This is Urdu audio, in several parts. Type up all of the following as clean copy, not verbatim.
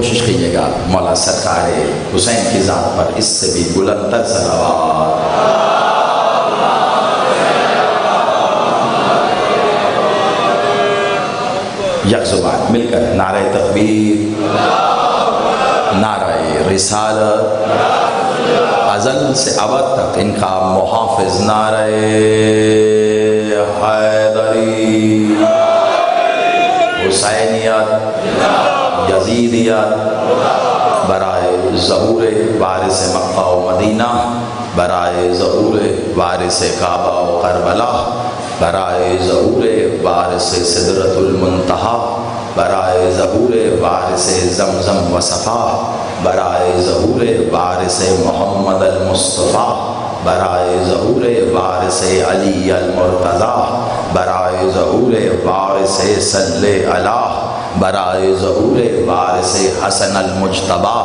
کوشش کیجیے گا مولا سرکار حسین کی ذات پر اس سے بھی بلند تر صلوات۔ یک زبان مل کر نعرہ تکبیر، نعرہ رسالت، ازل سے ابد تک ان کا محافظ نعرہ حیدری، حسینیت، یزیدیت، برائے ظہور وارث مکہ و مدینہ، برائے ظہور وارث کعبہ و کربلا، برائے ظہور وارث سدرۃ المنتہا، برائے ظہور وارث زمزم و صفا، برائے ظہور وارث محمد المصطفیٰ، برائے ظہور وارث علی المرتضیٰ، برائے ظہور وارث صلی اللہ، برائے ظہور وارث حسن المجتبیٰ،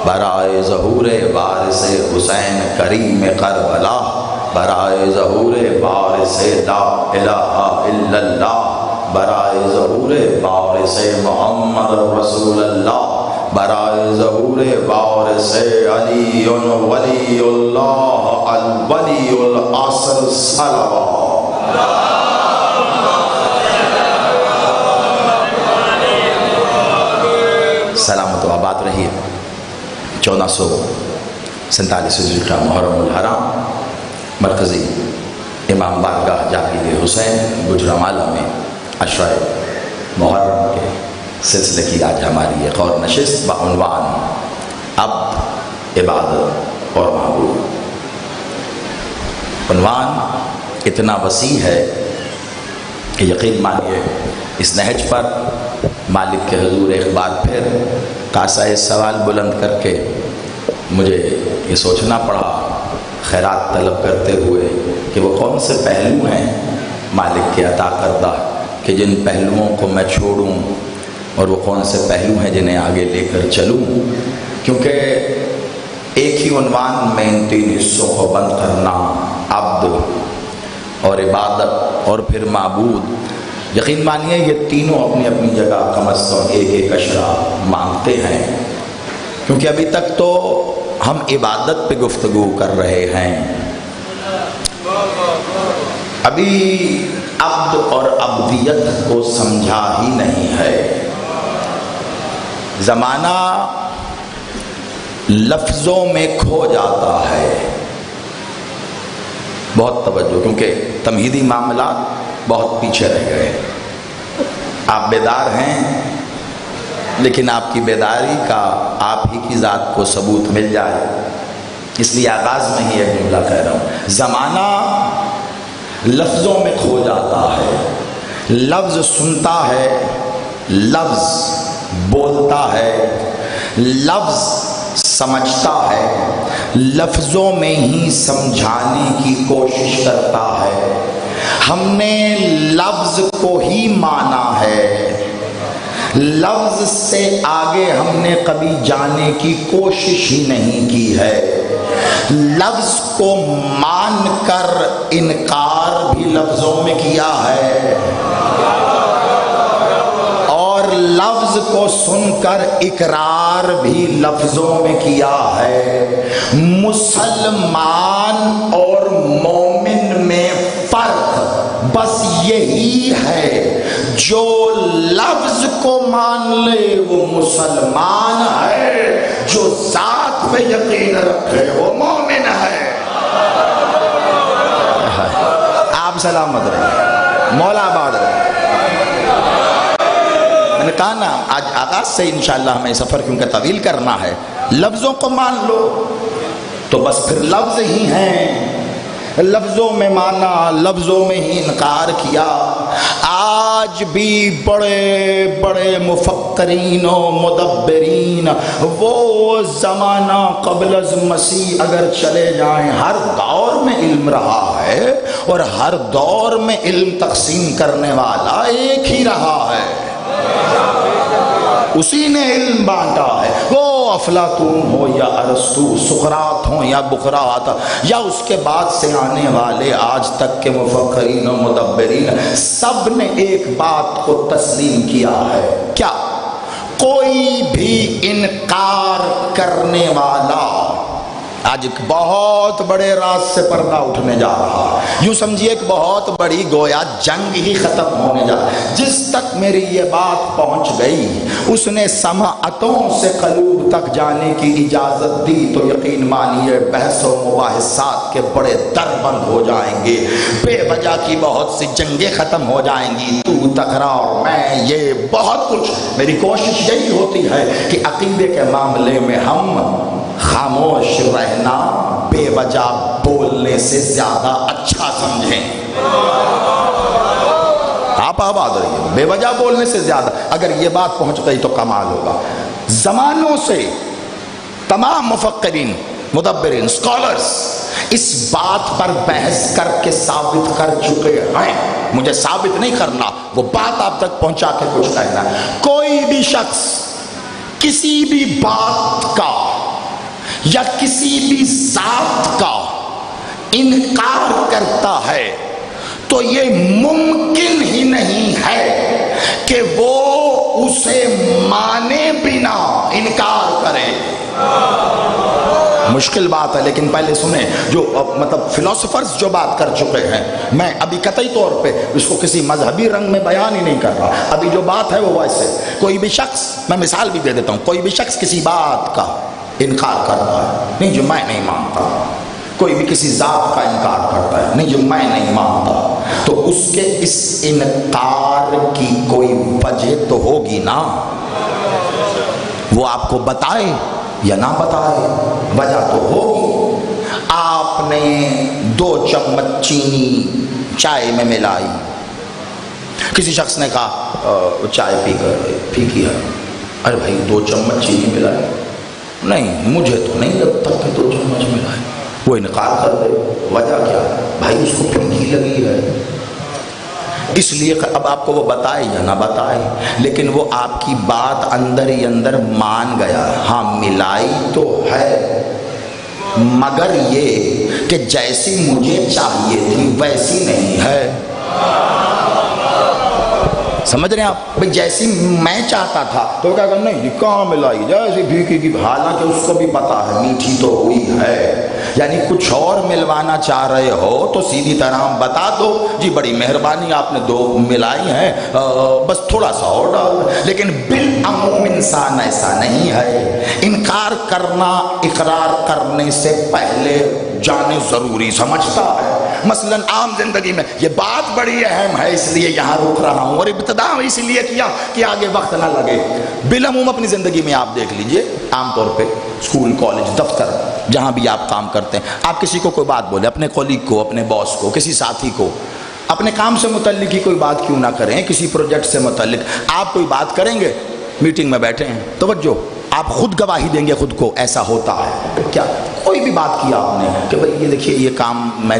برائے ظہور وارث حسین کریم کربلا، برائے ظہور وارث لا الہ الا اللہ، برائے ظہور وارث محمد رسول اللہ، برائے ظہور وارث علی ولی اللہ الولی العصر صلوات۔ سلامت و آباد رہیے۔ 1447 ہجری کا محرم الحرام مرکزی امام بارگاہ جاگیر حسین گجرانوالہ میں عشرہ محرم کے سلسلے کی آج ہماری ایک اور نشست بعنوان عبد، عبادت اور معبود۔ عنوان اتنا وسیع ہے کہ یقین مانیے اس نہج پر مالک کے حضور ایک بار پھر کاسہ سوال بلند کر کے مجھے یہ سوچنا پڑا خیرات طلب کرتے ہوئے کہ وہ کون سے پہلو ہیں مالک کے عطا کردہ کہ جن پہلوؤں کو میں چھوڑوں، اور وہ کون سے پہلو ہیں جنہیں آگے لے کر چلوں، کیونکہ ایک ہی عنوان میں ان تین حصوں کو بند کرنا، عبد اور عبادت اور پھر معبود، یقین مانیے یہ تینوں اپنی اپنی جگہ کم از کم ایک ایک اشرا مانگتے ہیں، کیونکہ ابھی تک تو ہم عبادت پہ گفتگو کر رہے ہیں، ابھی عبد اور عبدیت کو سمجھا ہی نہیں ہے۔ زمانہ لفظوں میں کھو جاتا ہے، بہت توجہ، کیونکہ تمہیدی معاملات بہت پیچھے رہ گئے۔ آپ بیدار ہیں، لیکن آپ کی بیداری کا آپ ہی کی ذات کو ثبوت مل جائے، اس لیے آغاز میں ہی ایک جملہ کہہ رہا ہوں۔ زمانہ لفظوں میں کھو جاتا ہے، لفظ سنتا ہے، لفظ بولتا ہے، لفظ سمجھتا ہے، لفظوں میں ہی سمجھانے کی کوشش کرتا ہے۔ ہم نے لفظ کو ہی مانا ہے، لفظ سے آگے ہم نے کبھی جانے کی کوشش ہی نہیں کی ہے۔ لفظ کو مان کر انکار بھی لفظوں میں کیا ہے، اور لفظ کو سن کر اقرار بھی لفظوں میں کیا ہے۔ مسلمان اور مومن میں فرق بس یہی ہے، جو لفظ کو مان لے وہ مسلمان ہے، جو ذات پہ یقین رکھے وہ مومن ہے۔ آپ سلامت رہے، مولا آباد رہے۔ میں نے کہا نا آج آغاز سے انشاءاللہ ہمیں سفر کیونکہ طویل کرنا ہے، لفظوں کو مان لو تو بس پھر لفظ ہی ہیں، لفظوں میں مانا، لفظوں میں ہی انکار کیا۔ آج بھی بڑے بڑے مفکرین و مدبرین، وہ زمانہ قبل از مسیح اگر چلے جائیں، ہر دور میں علم رہا ہے، اور ہر دور میں علم تقسیم کرنے والا ایک ہی رہا ہے، اسی نے علم بانٹا ہے۔ وہ افلاطون ہو یا ارسطو، سقراط ہوں یا بقراط، یا اس کے بعد سے آنے والے آج تک کے مفکرین و مدبرین، سب نے ایک بات کو تسلیم کیا ہے، کیا؟ کوئی بھی انکار کرنے والا آج ایک بہت بڑے راز سے پردہ اٹھنے جا رہا، یوں سمجھیے ایک بہت بڑی گویا جنگ ہی ختم ہونے جا رہا۔ جس تک میری یہ بات پہنچ گئی اس نے سماعتوں سے قلوب تک جانے کی اجازت دی تو یقین مانیے بحث و مباحثات کے بڑے در بند ہو جائیں گے، بے وجہ کی بہت سی جنگیں ختم ہو جائیں گی، تو تکرار میں یہ بہت کچھ۔ میری کوشش یہی ہوتی ہے کہ عقیدے کے معاملے میں ہم خاموش رہنا بے وجہ بولنے سے زیادہ اچھا سمجھیں۔ آپ آباد رہیے، بے وجہ بولنے سے زیادہ اگر یہ بات پہنچ گئی تو کمال ہوگا۔ زمانوں سے تمام مفکرین، مدبرین، اسکالرز اس بات پر بحث کر کے ثابت کر چکے ہیں، مجھے ثابت نہیں کرنا، وہ بات آپ تک پہنچا کے کچھ کہنا۔ کوئی بھی شخص کسی بھی بات کا یا کسی بھی ذات کا انکار کرتا ہے تو یہ ممکن ہی نہیں ہے کہ وہ اسے مانے بنا انکار کرے۔ مشکل بات ہے لیکن پہلے سنیں، جو مطلب فلاسفرز جو بات کر چکے ہیں، میں ابھی قطعی طور پہ اس کو کسی مذہبی رنگ میں بیان ہی نہیں کر رہا، ابھی جو بات ہے وہ ویسے کوئی بھی شخص، میں مثال بھی دے دیتا ہوں، کوئی بھی شخص کسی بات کا انکار کرتا ہے، نہیں جو میں نہیں مانتا، کوئی بھی کسی ذات کا انکار کرتا ہے، نہیں جو میں نہیں مانتا، تو اس کے اس انکار کی کوئی وجہ تو ہوگی نا، وہ آپ کو بتائے یا نہ بتائے، وجہ تو ہوگی۔ آپ نے 2 چمچ چینی چائے میں ملائی، کسی شخص نے کہا چائے پی کر پھیکی ہے، ارے بھائی 2 چمچ چینی ملائی، نہیں مجھے تو نہیں لگتا کہ 2 چمچ ملائے، وہ انکار کر دے، وجہ کیا ہے بھائی اس کو پھیکی لگی ہے، اس لیے اب آپ کو وہ بتائے یا نہ بتائے لیکن وہ آپ کی بات اندر ہی اندر مان گیا، ہاں ملائی تو ہے مگر یہ کہ جیسی مجھے چاہیے تھی ویسی نہیں ہے۔ سمجھ رہے ہیں آپ؟ بھئی جیسی میں چاہتا تھا تو کہا کہ نہیں کہاں ملائی جیسی بھیکی کی، حالانکہ اس کو بھی پتا ہے میٹھی تو ہوئی ہے، یعنی کچھ اور ملوانا چاہ رہے ہو تو سیدھی طرح بتا دو جی بڑی مہربانی آپ نے 2 ملائی ہیں، بس تھوڑا سا اور ڈال، لیکن بالعموم انسان ایسا نہیں ہے۔ انکار کرنا اقرار کرنے سے پہلے جانے ضروری سمجھتا ہے۔ مثلا عام زندگی میں یہ بات بڑی اہم ہے اس لیے یہاں روک رہا ہوں، اور ابتدا اس لیے کیا کہ آگے وقت نہ لگے۔ بالعموم اپنی زندگی میں آپ دیکھ لیجئے، عام طور پہ اسکول، کالج، دفتر، جہاں بھی آپ کام کرتے ہیں، آپ کسی کو کوئی بات بولے، اپنے کولیگ کو، اپنے باس کو، کسی ساتھی کو، اپنے کام سے متعلق ہی کوئی بات کیوں نہ کریں، کسی پروجیکٹ سے متعلق آپ کوئی بات کریں گے، میٹنگ میں بیٹھے ہیں، توجہ، آپ خود گواہی دیں گے خود کو، ایسا ہوتا ہے کیا؟ کوئی بھی بات کیا آپ نے کہ بھئی یہ دیکھیے یہ کام میں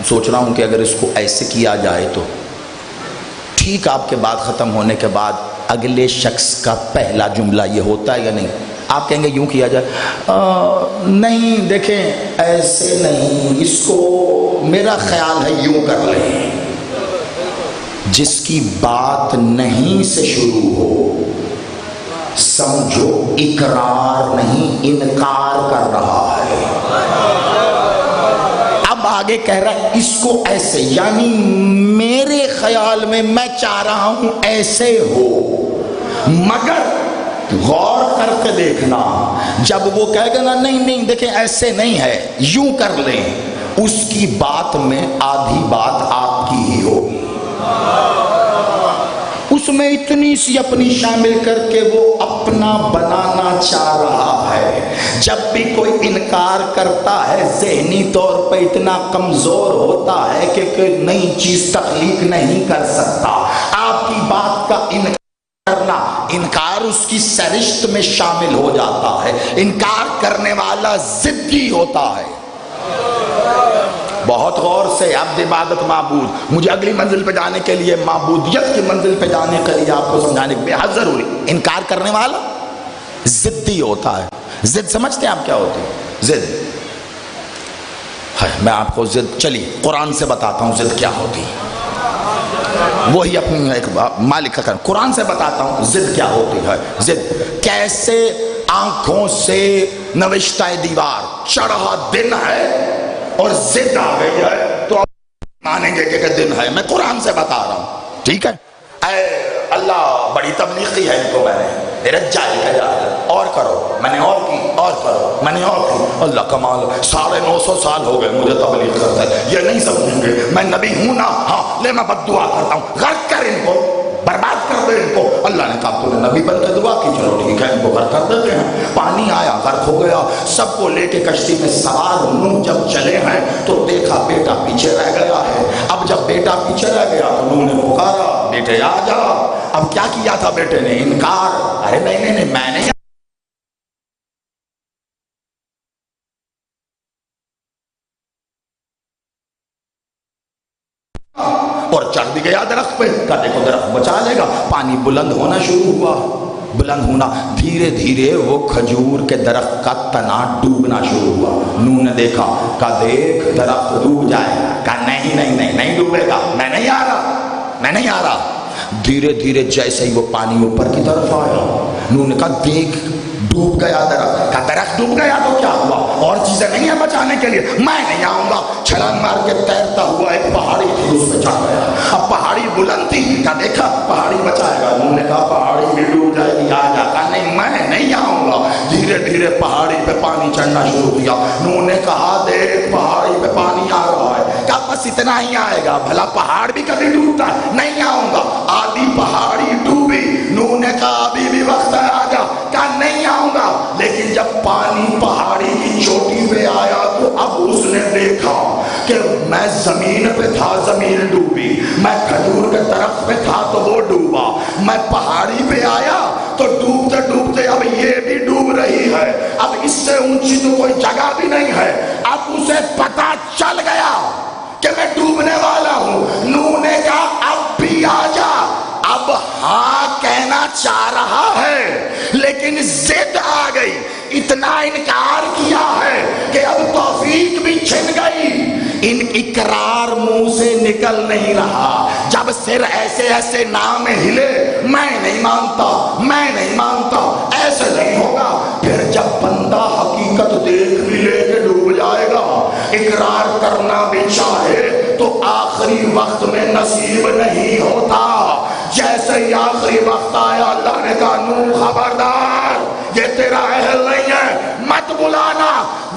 سوچ رہا ہوں کہ اگر اس کو ایسے کیا جائے تو ٹھیک، آپ کے بات ختم ہونے کے بعد اگلے شخص کا پہلا جملہ یہ ہوتا ہے یا نہیں؟ آپ کہیں گے یوں کیا جائے، نہیں دیکھیں ایسے نہیں، اس کو میرا خیال ہے یوں کر لیں۔ جس کی بات نہیں سے شروع ہو سمجھو اقرار نہیں انکار کر رہا ہے۔ اب آگے کہہ رہا ہے اس کو ایسے، یعنی میرے خیال میں چاہ رہا ہوں ایسے ہو، مگر غور کر کے دیکھنا جب وہ کہے گا نا نہیں دیکھیں ایسے نہیں ہے یوں کر لیں، اس کی بات میں آدھی بات آپ کی ہی ہوگی، اس میں اتنی سی اپنی شامل کر کے وہ اپنا بنانا چاہ رہا ہے۔ جب بھی کوئی انکار کرتا ہے ذہنی طور پہ اتنا کمزور ہوتا ہے کہ کوئی نئی چیز تخلیق نہیں کر سکتا۔ آپ کی بات کا کرنا، انکار اس کی سرشت میں شامل ہو جاتا ہے۔ انکار کرنے والا ضدی ہوتا ہے۔ بہت غور سے عبد عبادت معبود، مجھے اگلی منزل پہ جانے کے لیے، معبودیت کی منزل پہ جانے کے لیے آپ کو سمجھانے بے حد ضروری۔ انکار کرنے والا ضدی ہوتا ہے۔ ضد سمجھتے ہیں آپ کیا ہوتی ہے؟ ضد، میں آپ کو ضد، چلیے قرآن سے بتاتا ہوں ضد کیا ہوتی ہے۔ وہی اپنی ایک مالک کا کرم. قرآن سے بتاتا ہوں ضد کیا ہوتی ہے. ضد کیسے آنکھوں سے نوشتہ دیوار چڑھا دن ہے اور ضد آ گئی ہے تو مانیں گے کہ دن ہے. میں قرآن سے بتا رہا ہوں, ٹھیک ہے. اے اللہ بڑی تبلیغی ہے ان کو, میں نے رجائی کا جائے اور کرو, میں نے اور کی اور کرو, میں نے اور کی. اللہ کمال, 950 سال ہو گئے مجھے تبلیغ کرتا ہے, یہ نہیں سمجھیں گے میں نبی ہوں نا. ہاں لے میں بد دعا کرتا ہوں, غرق کر ان کو, برباد کر دے ان کو. اللہ نے کہا تو نے نبی بن کے دعا کی, چلو ٹھیک ہے ان کو غرق کر دیتے ہیں. پانی آیا, غرق ہو گیا, سب کو لے کے کشتی میں سوار. نوح جب چلے ہیں تو دیکھا بیٹا پیچھے رہ گیا ہے. اب جب بیٹا پیچھے رہ گیا تو نوح نے پکارا, بیٹے آ جا. اب کیا کیا تھا بیٹے نے؟ انکار. ارے نہیں میں نہیں, اور چڑھ بھی گیا درخت پہ. کہا دیکھو درخت بچا لے گا. پانی بلند ہونا شروع ہوا, بلند ہونا, دھیرے دھیرے وہ کھجور کے درخت کا تنا ڈوبنا شروع ہوا. نوح نے دیکھا, کہا دیکھ درخت ڈوب جائے. کہا نہیں ڈوبے گا, میں نہیں آ رہا. دھیرے دھیرے جیسے ہی وہ پانی اوپر کی طرف آیا, نوح نے کہا دیکھ ڈوب گیا درخت. کہا درخت ڈوب گیا تو کیا ہوا, اور چیزیں نہیں ہیں بچانے کے لیے, میں نہیں آؤں گا. چھلانگ مار کے تیرتا ہوا ایک پہاڑی تھی, اس پہ چڑھ گیا. اب پہاڑی بلند تھی, کہا دیکھا پہاڑی بچائے گا. انہوں نے کہا پہاڑی بھی ڈوب جائے گی, آ جا. کہا نہیں میں نہیں آؤں گا. دھیرے دھیرے پہاڑی پہ پانی چڑھنا شروع کیا. انہوں نے کہا دیکھ پہاڑی پہ پانی آ رہا ہے. کہا بس اتنا ہی آئے گا, بھلا پہاڑ بھی کبھی ڈوبتا ہے, نہیں آؤں گا. آدھی پہاڑی ڈوبی. انہوں نے کہا ابھی بھی وقت ہے, آ جا. کہا نہیں آؤں گا. لیکن جب پانی پہاڑی کی چوٹی پہ آیا تو اب اس نے دیکھا کہ میں زمین پہ تھا, زمین ڈوبی. میں کھجور کے درخت پہ تھا تو وہ ڈوبا. میں پہاڑی پہ آیا تو ڈوبتے ڈوبتے اب یہ بھی ڈوب رہی ہے. اب اس سے اونچی تو کوئی جگہ بھی نہیں ہے. اب اسے پتا چل گیا کہ میں ڈوبنے والا ہوں. نوح نے کہا اب بھی آ جا. اب ہاں کہنا چاہ رہا ہے لیکن ضد آ گئی, اتنا انکار کیا ہے کہ اب توفیق بھی چھن گئی. ان اقرار منہ سے نکل نہیں رہا. جب سر ایسے ایسے نام ہلے, میں نہیں مانتا, ایسے نہیں ہوگا. پھر جب بندہ حقیقت دیکھ بھی لے کے ڈوب جائے گا, اقرار کرنا بھی چاہے تو آخری وقت میں نصیب نہیں ہوتا. جیسے ہی آخری وقت آیا, اللہ نے کہا نوح خبردار, یہ تیرا اہل نہیں ہے, مت بلانا.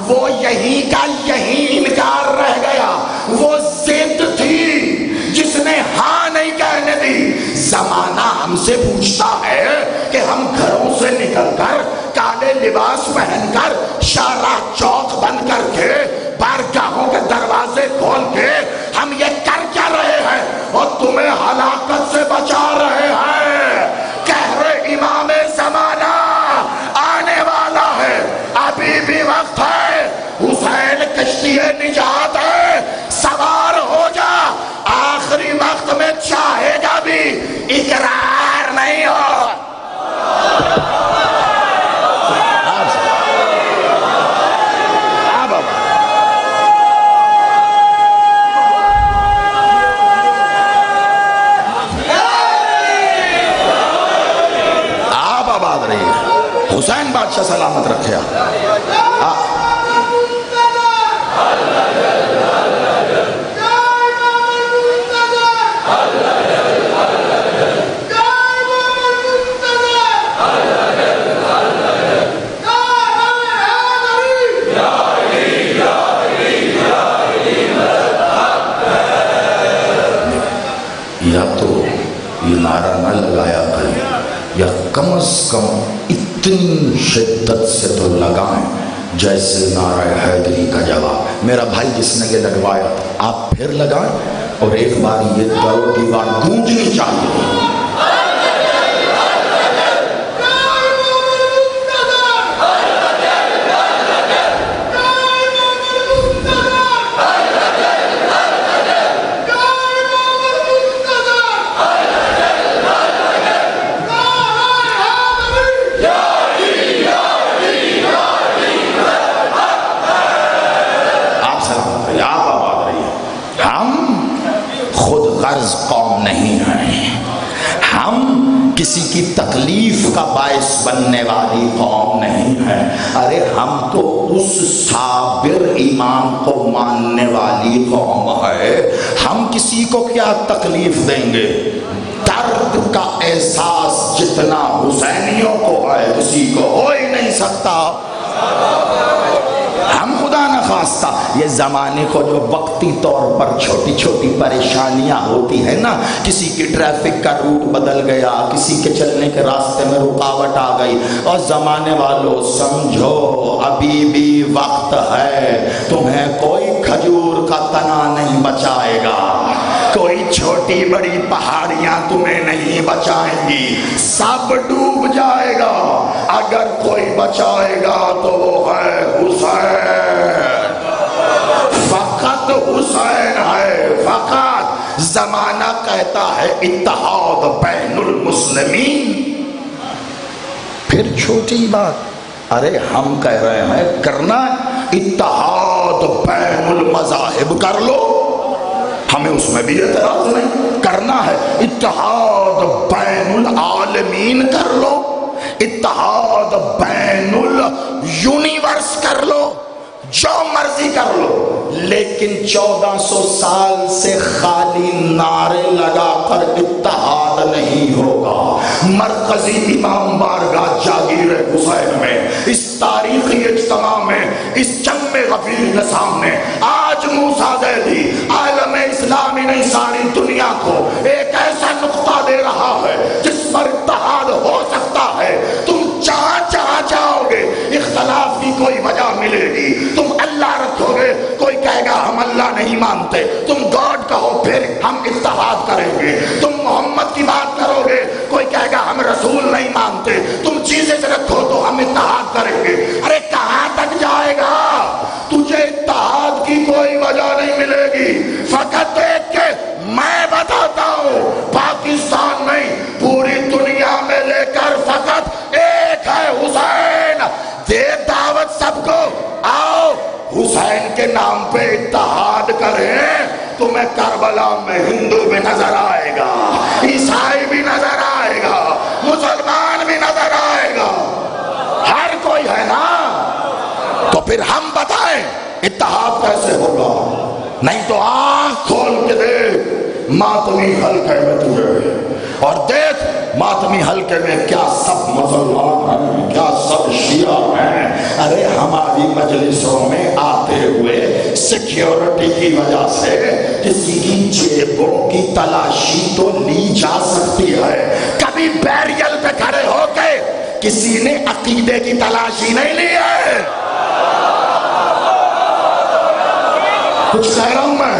وہ یہی کا یہی انکار رہ گیا. وہ ضد تھی جس نے ہاں نہیں کہنے دی. زمانہ ہم سے پوچھتا ہے کہ ہم گھروں سے نکل کر کالے لباس پہن کر شاہراہ چوک بند کر کے بارگاہوں کے دروازے کھول کے ہم یہ کر کیا رہے ہیں, اور تمہیں ہلاکت سے بچا رہے ہیں. قہر امام زمانہ آنے والا ہے, ابھی بھی وقت ہے. حسین کشتی نجات ہے, سوار ہو جا. آخری وقت میں چاہے گا بھی اقرار نہیں ہو. حسین بادشاہ سلامت رکھے. یا تو یہ نعرہ نہ لگایا کریں, یا کم از کم اتنی شدت سے تو لگائیں جیسے نعرہ حیدری کا جواب. میرا بھائی جس نے یہ لگوایا آپ پھر لگائیں, اور ایک بار یہ درود کی بات گونجنی چاہیے. قوم قوم نہیں ہیں، ہم کسی کی تکلیف کا باعث بننے والی قوم نہیں ہے۔ ارے ہم تو اس صابر ایمان کو ماننے والی قوم ہے، ہم کسی کو کیا تکلیف دیں گے؟ درد کا احساس جتنا حسینیوں کو ہے کسی کو ہو ہی نہیں سکتا۔ ہم خدا نخواستہ یہ زمانے کو جو وقتی طور پر چھوٹی چھوٹی پریشانیاں ہوتی ہیں نا، کسی کی ٹریفک کا روٹ بدل گیا، کسی کے چلنے کے راستے میں رکاوٹ آ گئی، اور زمانے والوں سمجھو ابھی بھی وقت ہے، تمہیں کوئی کھجور کا تنا نہیں بچائے گا، کوئی چھوٹی بڑی پہاڑیاں تمہیں نہیں بچائیں گی، سب ڈوب جائے گا، اگر کوئی بچائے گا تو وہ ہے حسین، فقط حسین ہے، فقط۔ زمانہ کہتا ہے اتحاد بین المسلمین، پھر چھوٹی بات، ارے ہم کہہ رہے ہیں کرنا اتحاد بین المذاہب کر لو، ہمیں اس میں بھی اعتراض نہیں، کرنا ہے اتحاد بین العالمین کر لو، اتحاد بین الیونیورس کر لو، جو مرضی کر لو، لیکن 1400 سال سے خالی نعرے لگا کر اتحاد نہیں ہوگا۔ مرکزی امام بارگاہ جاگیر حسین میں، اس تاریخی اجتماع میں، اس جنگ غفیر کے سامنے آج موسیٰ زیدی عالم اسلامی نہیں ساری دنیا کو ایک ایسا نقطہ دے رہا ہے جس پر اتحاد ہو سکتا ہے۔ تم جہاں جہاں جاؤ گے اختلاف کی کوئی وجہ ملے گی، تم اللہ رکھو گے کوئی کہے گا ہم اللہ نہیں مانتے، تم گاڈ کہو پھر ہم اتحاد کریں گے، تم محمد کی بات کرو گے کوئی کہے گا ہم رسول نہیں مانتے، تم چیزیں سے رکھو تو ہم اتحاد کریں گے۔ ارے کہاں تک جائے گا؟ تجھے اتحاد کی کوئی وجہ نہیں ملے گی، فقط ایک کہ میں بتاتا ہوں پاکستان میں پوری دنیا میں لے کر فقط ایک ہے حسین، دے دعوت سب کو، آؤ حسین کے نام پہ اتحاد کریں، تمہیں کربلا میں ہندو بھی نظر آئے گا، عیسائی بھی نظر آئے گا، مسلمان بھی نظر آئے گا، ہر کوئی ہے نا۔ تو پھر ہم بتائیں اتحاد کیسے ہوگا؟ نہیں تو آنکھ کھول کے دیکھ ماتمی حلقے میں تجھے، اور دیکھ ماتمی حلقے میں کیا سب مسلمان ہیں، کیا سب شیعہ ہیں۔ ارے ہماری مجلسوں میں آتے ہوئے سیکیورٹی کی وجہ سے کسی کی جیبوں کی تلاشی تو لی جا سکتی ہے، کبھی بیریل پہ کھڑے ہو کے کسی نے عقیدے کی تلاشی نہیں لی ہے۔ کچھ کہہ رہا ہوں میں،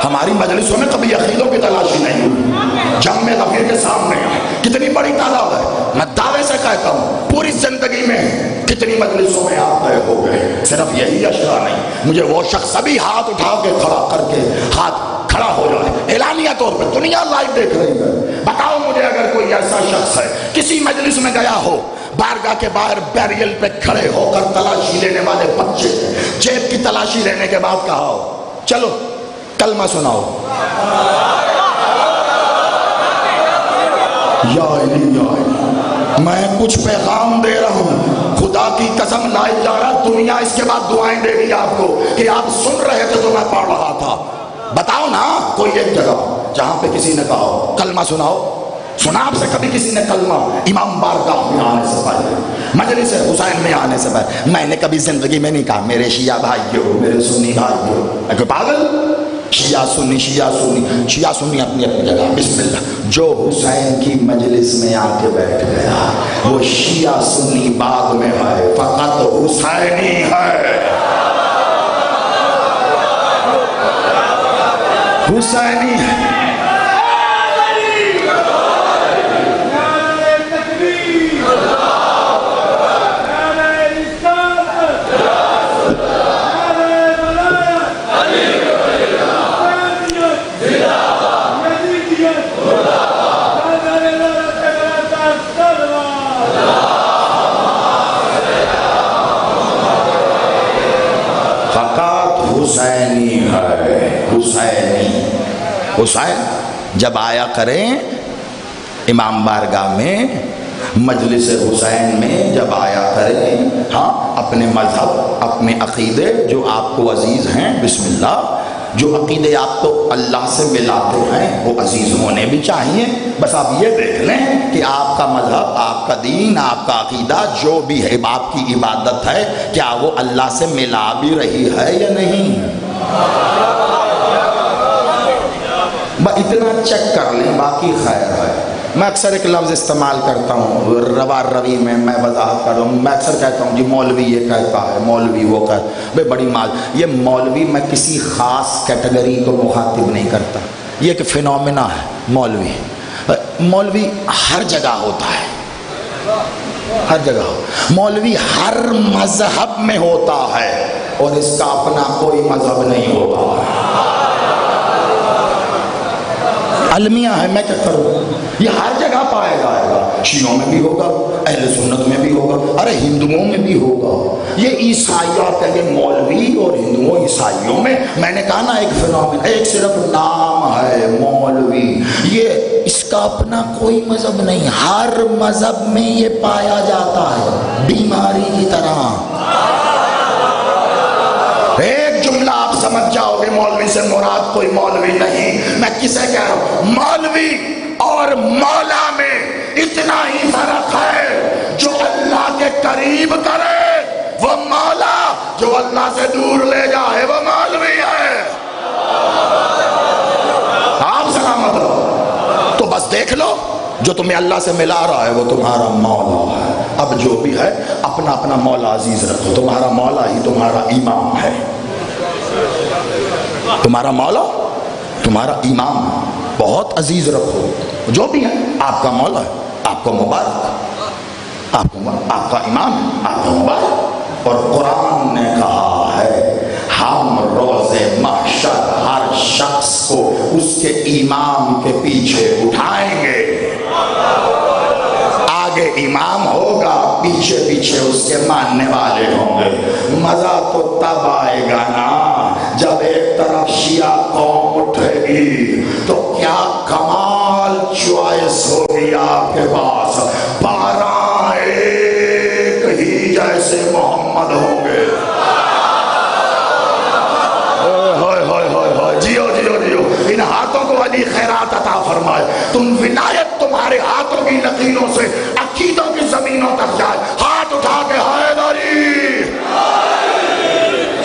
ہماری مجلسوں میں کبھی عقیدوں کی تلاشی نہیں ہوئی، جنگ غفیر کے سامنے کتنی بڑی تعداد ہے، میں دعوے سے کہتا ہوں پوری زندگی میں کتنی مجلسوں میں آپ گئے ہو گئے، صرف یہی اشرا نہیں، مجھے وہ شخص ابھی ہاتھ اٹھا کے کھڑا کر کے ہاتھ کھڑا ہو جائے اعلانیہ طور پہ، دنیا لائیو دیکھ رہی ہے، بتاؤ مجھے اگر کوئی ایسا شخص ہے کسی مجلس میں گیا ہو، بارگاہ کے باہر بیریل پہ کھڑے ہو کر تلاشی لینے والے بچے جیب کی تلاشی لینے کے بعد کہا ہو چلو کلمہ سناؤ، یا علی یا علی، میں کچھ پیغام دے رہا ہوں، خدا کی قسم لا الہ الا اللہ، دنیا اس کے بعد دعائیں دے گی آپ کو کہ آپ سن رہے تھے تو میں پڑھ رہا تھا۔ بتاؤ نا کوئی ایک جگہ جہاں پہ کسی نے کہا ہو کلمہ سناؤ، سنا آپ سے کبھی کسی نے کلمہ امام بارگاہ میں آنے سے پہلے، مجلس حسین میں آنے سے پہلے؟ میں نے کبھی زندگی میں نہیں کہا میرے شیعہ بھائیو، میرے سنی بھائیو، میں کوئی پاگل؟ شیعہ سنی، شیعہ سنی، شیعہ سنی اپنی اپنی جگہ، بسم اللہ۔ جو حسین کی مجلس میں آ کے بیٹھ گیا وہ شیعہ سنی بعد میں ہے، فقط حسینی ہے، حسینی ہے۔ حسین جب آیا کریں امام بارگاہ میں، مجلس حسین میں جب آیا کریں، ہاں اپنے مذہب، اپنے عقیدے جو آپ کو عزیز ہیں، بسم اللہ، جو عقیدے آپ کو اللہ سے ملاتے ہیں وہ عزیز ہونے بھی چاہیے۔ بس آپ یہ دیکھ لیں کہ آپ کا مذہب، آپ کا دین، آپ کا عقیدہ جو بھی ہے، آپ کی عبادت ہے، کیا وہ اللہ سے ملا بھی رہی ہے یا نہیں؟ اتنا چیک کر لیں، باقی خیر ہے۔ میں اکثر ایک لفظ استعمال کرتا ہوں روا روی میں وضاحت کر رہا ہوں، میں اکثر کہتا ہوں جی مولوی یہ کہتا ہے، مولوی وہ کہتا ہے، بھئی بڑی یہ مولوی میں کسی خاص کیٹیگری کو مخاطب نہیں کرتا، یہ ایک فینومینا ہے۔ مولوی ہر جگہ ہوتا ہے، ہر جگہ مولوی ہر مذہب میں ہوتا ہے، اور اس کا اپنا کوئی مذہب نہیں ہوتا ہے۔ المیہ ہے، میں کیا کروں، یہ ہر جگہ پایا جائے گا، شیعوں میں بھی ہوگا، اہل سنت میں بھی ہوگا، ارے ہندوؤں میں بھی ہوگا، یہ عیسائیوں کے لیے مولوی اور ہندوؤں عیسائیوں میں نے کہا نا ایک فینومین، ایک صرف نام ہے مولوی، یہ اس کا اپنا کوئی مذہب نہیں، ہر مذہب میں یہ پایا جاتا ہے بیماری کی طرح۔ ایک جملہ آپ سمجھ جاؤ گے، مولوی سے مراد کوئی مولوی نہیں، میں کسے کہہ رہا ہوں، مولوی اور مولا میں اتنا ہی فرق ہے، جو اللہ کے قریب کرے وہ مولا، جو اللہ سے دور لے جائے وہ مولوی ہے۔ آپ سلامت رہو، تو بس دیکھ لو جو تمہیں اللہ سے ملا رہا ہے وہ تمہارا مولا ہے۔ اب جو بھی ہے اپنا اپنا مولا عزیز رکھو، تمہارا مولا ہی تمہارا امام ہے، تمہارا مولا تمہارا امام ہے، بہت عزیز رکھو، جو بھی ہے آپ کا مولا ہے، آپ کو مبارک، آپ کا امام ہے، آپ کا مبارک۔ اور قرآن نے کہا ہے ہم روز محشر ہر شخص کو اس کے امام کے پیچھے اٹھائیں گے، آگے امام ہوگا، پیچھے پیچھے اس کے ماننے والے ہوں گے۔ مزہ تو تب آئے گا نا جب ایک طرف شیعہ قوم اٹھے گی، تو کیا کمال چوائس ہوگی آپ کے پاس، 12 ایک ہی جیسے محمد ہوں گے۔ جیو جیو جیو، ان ہاتھوں کو علی خیرات عطا فرمائے، تم ولایت تمہارے ہاتھوں کی لکیروں سے عقیدوں کی زمینوں تک جائے، ہاتھ اٹھا کے حیدری،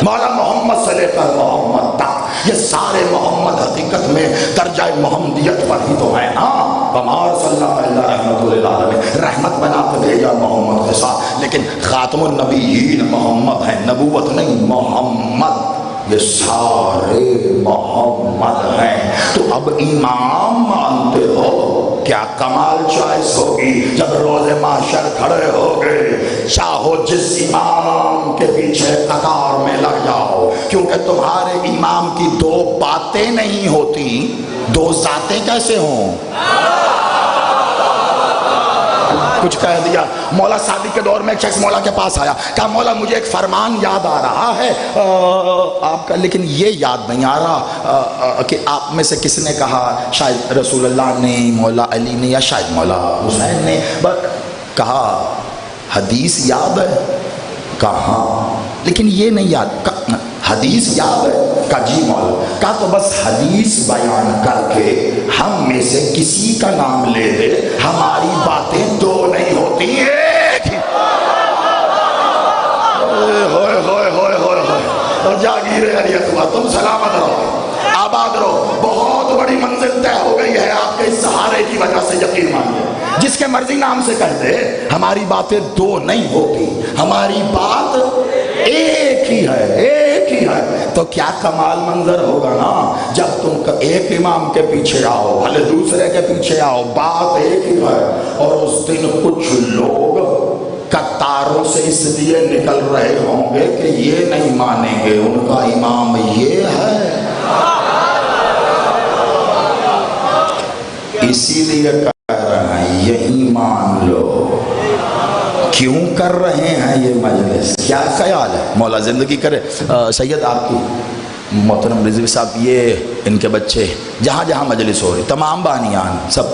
مولا محمد سے لے کر محمد تک، یہ سارے محمد حقیقت میں درجہ محمدیت پر ہی تو ہے نا۔ بمار صلی اللہ علیہ رحمت اللہ، رحمت بنا کے بھیجا محمد کے ساتھ، لیکن خاتم النبیین محمد ہے، نبوت نہیں محمد، یہ سارے محمد ہیں۔ تو اب امام مانتے ہو، کیا کمال چوائس ہوگی جب روز محشر کھڑے ہوگے، چاہو جس امام کے پیچھے قطار میں لگ جاؤ، کیونکہ تمہارے امام کی 2 باتیں نہیں ہوتی، 2 ذاتیں کیسے ہوں؟ کچھ کہہ دیا۔ مولا سعدی کے دور میں ایک شخص مولا کے پاس آیا، کہا مولا مجھے ایک فرمان یاد آ رہا ہے آپ کا، لیکن یہ یاد نہیں آ رہا کہ آپ میں سے کس نے کہا، شاید رسول اللہ نے، مولا علی نے، یا شاید مولا حسین نے۔ کہا حدیث یاد ہے؟ کہا لیکن یہ نہیں یاد۔ حدیث یاد ہے؟ کہا جی مولا۔ کہا تو بس حدیث بیان کر کے ہم میں سے کسی کا نام لے دے، ہماری باتیں 2 نہیں ہوتی، ایک ہی۔ اور جاگیر علیت ہوا، تم سلامت رہو، آباد رہو، بہت بڑی منزل طے ہو گئی ہے آپ کے اس سہارے کی وجہ سے، یقین مانیے۔ جس کے مرضی نام سے کہہ دے، ہماری باتیں 2 نہیں ہوتی، ہماری بات ایک ہی ہے، ایک ہی ہے۔ تو کیا کمال منظر ہوگا نا جب تم ایک امام کے پیچھے آؤ، بھلے دوسرے کے پیچھے آؤ، بات ایک ہی ہے۔ اور اس دن کچھ لوگ قطاروں سے اس لیے نکل رہے ہوں گے کہ یہ نہیں مانیں گے ان کا امام یہ ہے، اسی لیے کہہ رہے ہیں یہی مان لو۔ کیوں کر رہے ہیں یہ مجلس؟ کیا خیال ہے؟ مولا زندگی کرے۔ سید آپ کی محترم رضوی صاحب، یہ ان کے بچے جہاں جہاں مجلس ہو رہی، تمام بانیان سب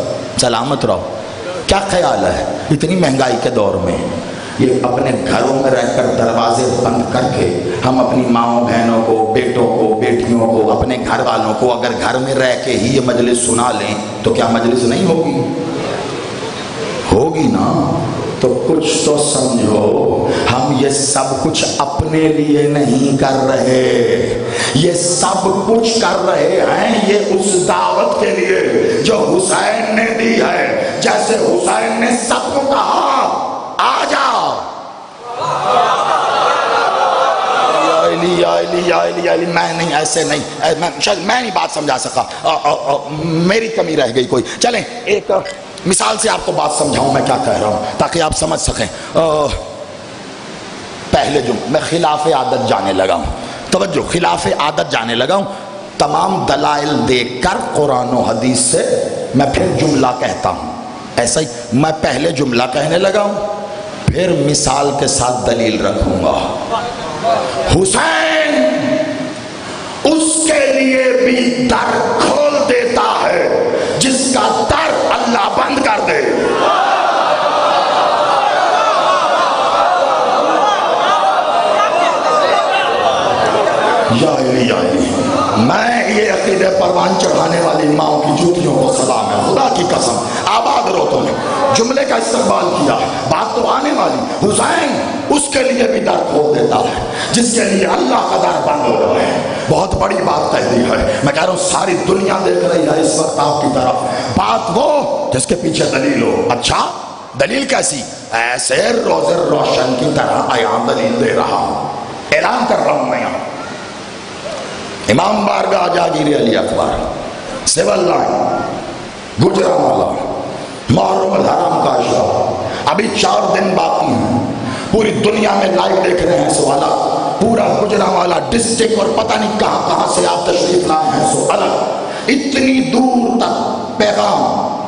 سلامت رہو۔ کیا خیال ہے اتنی مہنگائی کے دور میں یہ اپنے گھروں میں رہ کر دروازے بند کر کے ہم اپنی ماؤں بہنوں کو، بیٹوں کو، بیٹیوں کو، اپنے گھر والوں کو اگر گھر میں رہ کے ہی یہ مجلس سنا لیں تو کیا مجلس نہیں ہوگی؟ ہوگی نا؟ تو کچھ تو سمجھو، ہم یہ سب کچھ اپنے لیے نہیں کر رہے، یہ سب کچھ کر رہے ہیں یہ اس دعوت کے لیے جو حسین نے دی ہے۔ جیسے حسین نے سب کو کہا آ جاؤ، میں نہیں، ایسے نہیں، شاید میں نہیں بات سمجھا سکا، میری کمی رہ گئی کوئی۔ چلیں ایک مثال سے آپ کو بات سمجھاؤں میں کیا کہہ رہا ہوں تاکہ آپ سمجھ سکیں۔ پہلے میں خلاف عادت جانے لگا ہوں، توجہ، خلاف عادت جانے لگا ہوں، تمام دلائل دیکھ کر قرآن و حدیث سے میں پھر جملہ کہتا ہوں، ایسا ہی میں پہلے جملہ کہنے لگا ہوں پھر مثال کے ساتھ دلیل رکھوں گا۔ حسین اس کے لیے بھی در کھول دیتا ہے جس کا در اللہ بند کر دے۔ یا علی یا علی، میں یہ عقیدے پروان چڑھانے والی ماؤں کی جوتیوں کو سلام ہے، خدا کی قسم، آباد رہو تم نے جملے کا استقبال کیا، بات تو آنے والی۔ حسین اس کے لیے بھی در کھول دیتا ہے جس کے لیے اللہ کا در بند ہو رہا ہے۔ بہت بڑی بات کہہ دی ہے، میں کہہ رہا ہوں ساری دنیا دیکھ رہی ہے اس وقت آپ کی طرف، بات وہ جس کے پیچھے دلیل ہو۔ اچھا دلیل کیسی؟ ایسے روز روشن کی طرح عیاں دلیل دے رہا ہوں، اعلان کر رہا ہوں میں یہاں۔ امام بارگاہ جاگیر علی اکبر، سول لائن، گجرانوالہ، محرم الحرام کا اشارہ، ابھی 4 دن باقی ہیں، پوری دنیا میں لائیو دیکھ رہے ہیں سوالا، پورا گجرانوالہ ڈسٹرکٹ اور پتہ نہیں کہاں کہاں سے آپ تشریف لائے ہیں سو الگ، اتنی دور تک پیغام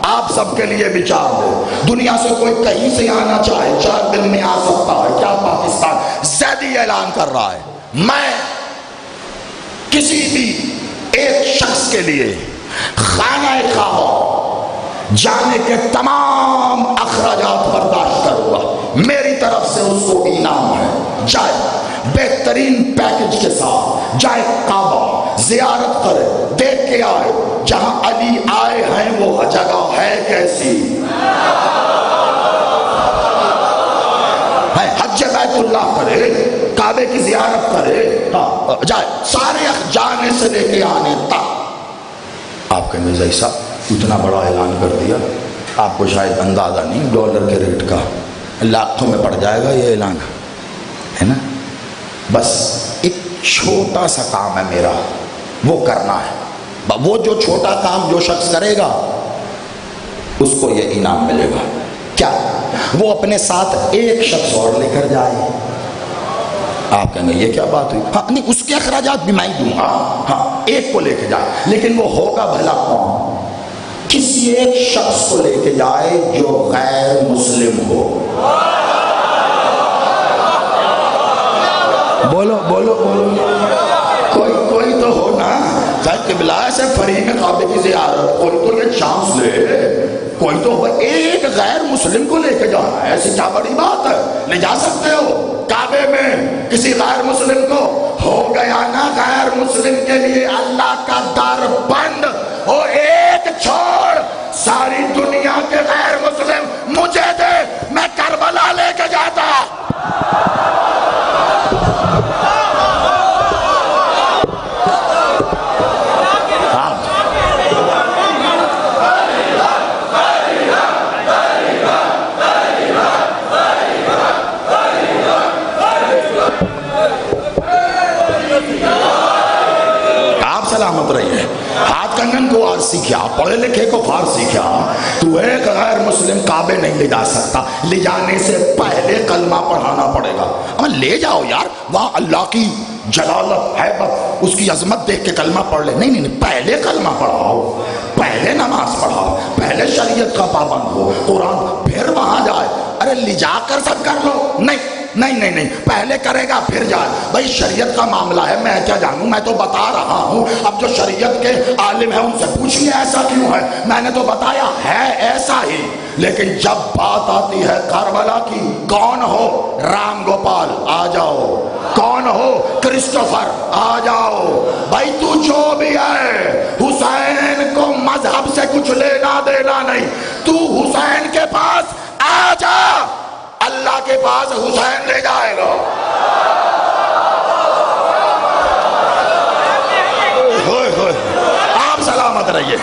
آپ سب کے لیے بچار دے۔ دنیا سے کوئی کہیں سے آنا چاہے 4 دن میں آ سکتا ہے۔ کیا پاکستان زیدی اعلان کر رہا ہے؟ میں کسی بھی ایک شخص کے لیے خانہ کعبہ جانے کے تمام اخراجات برداشت کروں گا، میری طرف سے اس کو انعام ہے، جائے بہترین پیکج کے ساتھ، جائے کعبہ زیارت کرے، دیکھ کے آئے جہاں علی آئے ہیں وہ جگہ ہے کیسی ہے، حج بیت اللہ کرے، کعبے کی زیارت کرے، جائے سارے جانے سے لے کے آنے تک۔ آپ کہیں گے زئی صاحب اتنا بڑا اعلان کر دیا، آپ کو شاید اندازہ نہیں ڈالر کے ریٹ کا، لاکھوں میں پڑ جائے گا یہ اعلان، ہے نا؟ بس ایک چھوٹا سا کام ہے میرا، وہ کرنا ہے، وہ جو چھوٹا کام جو شخص کرے گا اس کو یہ انعام ملے گا۔ کیا؟ وہ اپنے ساتھ ایک شخص اور لے کر جائے۔ آپ کہیں گے یہ کیا بات ہوئی؟ ہاں نہیں، اس کے اخراجات بھی میں ہی دوں گا، ہاں ایک کو لے کے جائے، لیکن وہ ہوگا بھلا کون؟ کسی ایک شخص کو لے کے جائے جو غیر مسلم ہو۔ بولو بولو بولو، کوئی تو ہو نا، قبلہ سے فری میں کعبے کی زیارت، کوئی تو یہ چانس لے، کوئی تو ہو، ایک غیر مسلم کو لے کے جانا ہے، ایسی کیا بڑی بات ہے؟ لے جا سکتے ہو کعبے میں کسی غیر مسلم کو، ہو گیا نا غیر مسلم کے لیے اللہ کا در بند، اور ایک چھوڑ ساری دنیا کے غیر مسلم مجھے دے، میں کربلا لے کے جاتا۔ سلامت رہی ہے، ہاتھ کنگن کو فارسی کیا، پڑھے لکھے کو فارسی کیا، تو ایک غیر مسلم کعبے نہیں لے جا سکتا، لے جانے سے پہلے کلمہ پڑھانا پڑے گا۔ اما لے جاؤ یار، وہاں اللہ کی جلالت حیبت اس کی عظمت دیکھ کے کلمہ پڑھ لے، نہیں، پہلے کلمہ پڑھاؤ، پہلے نماز پڑھاؤ، پہلے شریعت کا پابند ہو، قرآن، پھر وہاں جائے۔ ارے لے جا کر سب کر لو، نہیں، نہیں پہلے کرے گا پھر جائے. بھائی شریعت کا معاملہ ہے، میں کیا جانوں، میں تو بتا رہا ہوں. اب جو شریعت کے عالم ہیں ان سے پوچھیے ایسا کیوں ہے. میں نے تو بتایا ہے ایسا ہی. لیکن جب بات آتی ہے کربلا کی، کون ہو رام گوپال آ جاؤ، کون ہو کرسٹوفر آ جاؤ. بھائی تو جو بھی ہے، حسین کو مذہب سے کچھ لینا دینا نہیں. تو حسین کے پاس آ جا، اللہ کے پاس حسین لے جائے گا. آپ سلامت رہیے،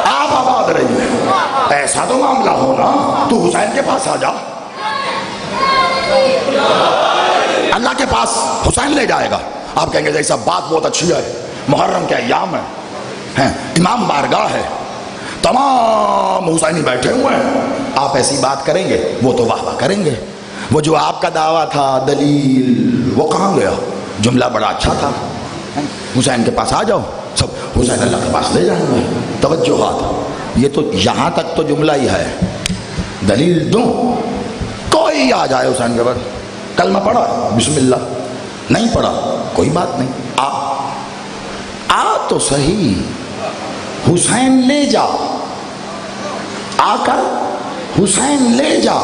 آپ آباد رہیے. ایسا تو معاملہ ہو نا، تو حسین کے پاس آ جا، اللہ کے پاس حسین لے جائے گا. آپ کہیں گے جیسا بات بہت اچھی ہے، محرم کے ایام ہیں، امام بارگاہ ہے، تمام حسینی بیٹھے ہوئے ہیں، آپ ایسی بات کریں گے وہ تو واہ واہ کریں گے. وہ جو آپ کا دعویٰ تھا دلیل، وہ کہاں گیا؟ جملہ بڑا اچھا تھا، حسین کے پاس آ جاؤ، سب حسین اللہ کے پاس لے جائیں گے. توجہات، یہ تو یہاں تک تو جملہ ہی ہے. دلیل دوں، کوئی آ جائے حسین کے پاس. کلمہ پڑھا بسم اللہ، نہیں پڑھا کوئی بات نہیں، آ تو صحیح، حسین لے جا، آ کر حسین لے جا.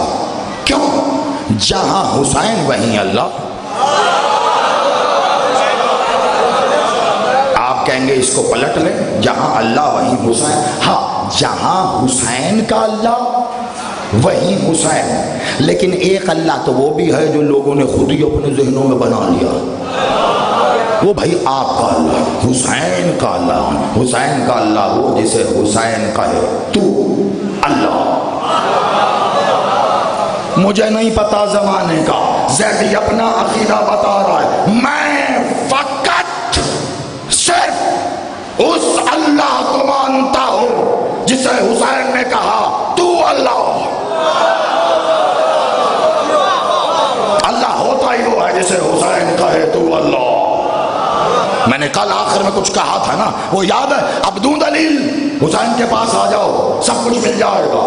کیوں؟ جہاں حسین وہیں اللہ. آپ کہیں گے اس کو پلٹ لیں، جہاں اللہ وہیں حسین. ہاں، جہاں حسین کا اللہ وہیں حسین. لیکن ایک اللہ تو وہ بھی ہے جو لوگوں نے خود ہی اپنے ذہنوں میں بنا لیا. وہ بھائی آپ کا اللہ، حسین کا اللہ. حسین کا اللہ وہ جسے حسین کہے تو اللہ. مجھے نہیں پتا زمانے کا، زیدی اپنا عقیدہ بتا رہا ہے. میں فقط صرف اس اللہ کو مانتا ہوں جسے حسین نے کہا تو اللہ. اللہ ہوتا ہی وہ ہے جسے حسین کہے تو اللہ. میں نے کل آخر میں کچھ کہا تھا نا، وہ یاد ہے؟ اب دوں دلیل، حسین کے پاس آ جاؤ، سب کچھ مل جائے گا.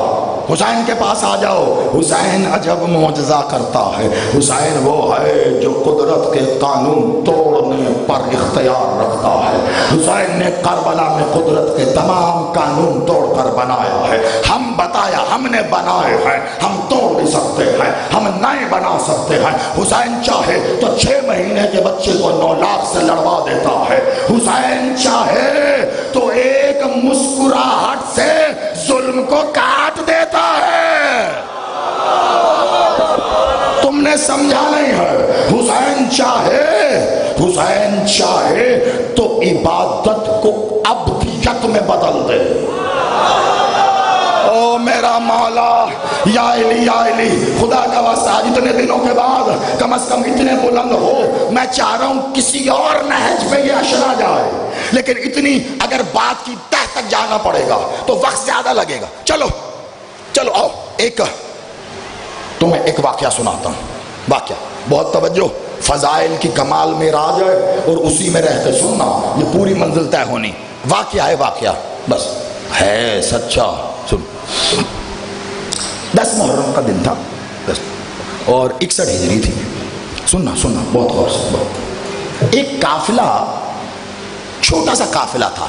حسین کے پاس آ جاؤ. حسین عجب معجزہ کرتا ہے. حسین وہ ہے جو قدرت کے قانون توڑنے پر اختیار رکھتا ہے. حسین نے کربلا میں قدرت کے تمام قانون توڑ کر بنایا ہے. ہم بتایا، ہم نے بنائے ہیں، ہم توڑ بھی سکتے ہیں، ہم نئے بنا سکتے ہیں. حسین چاہے تو 6 مہینے کے بچے کو 9 لاکھ سے لڑوا دیتا ہے. حسین چاہے تو ایک مسکراہٹ سے ظلم کو کاٹ دیتا ہے. تم نے سمجھا نہیں ہے. حسین چاہے تو عبادت کو ابدیت میں بدل دے. او میرا مولا، یا علی یا علی، خدا کا واسطہ اتنے دنوں کے بعد کم از کم اتنے بلند ہو. میں چاہ رہا ہوں کسی اور نہج پہ یہ اشرا جائے، لیکن اتنی اگر بات کی تہ تک جانا پڑے گا تو وقت زیادہ لگے گا. چلو آؤ، تمہیں ایک واقعہ سناتا ہوں. واقعہ بہت توجہ، فضائل کی کمال میں راج ہے اور اسی میں رہ کے سننا، یہ پوری منزل طے ہونی. واقعہ ہے، واقعہ بس ہے سچا. سن، 10 محرم کا دن تھا اور 61 ہجری تھی. سننا بہت غور سے. ایک قافلہ، چھوٹا سا قافلہ تھا،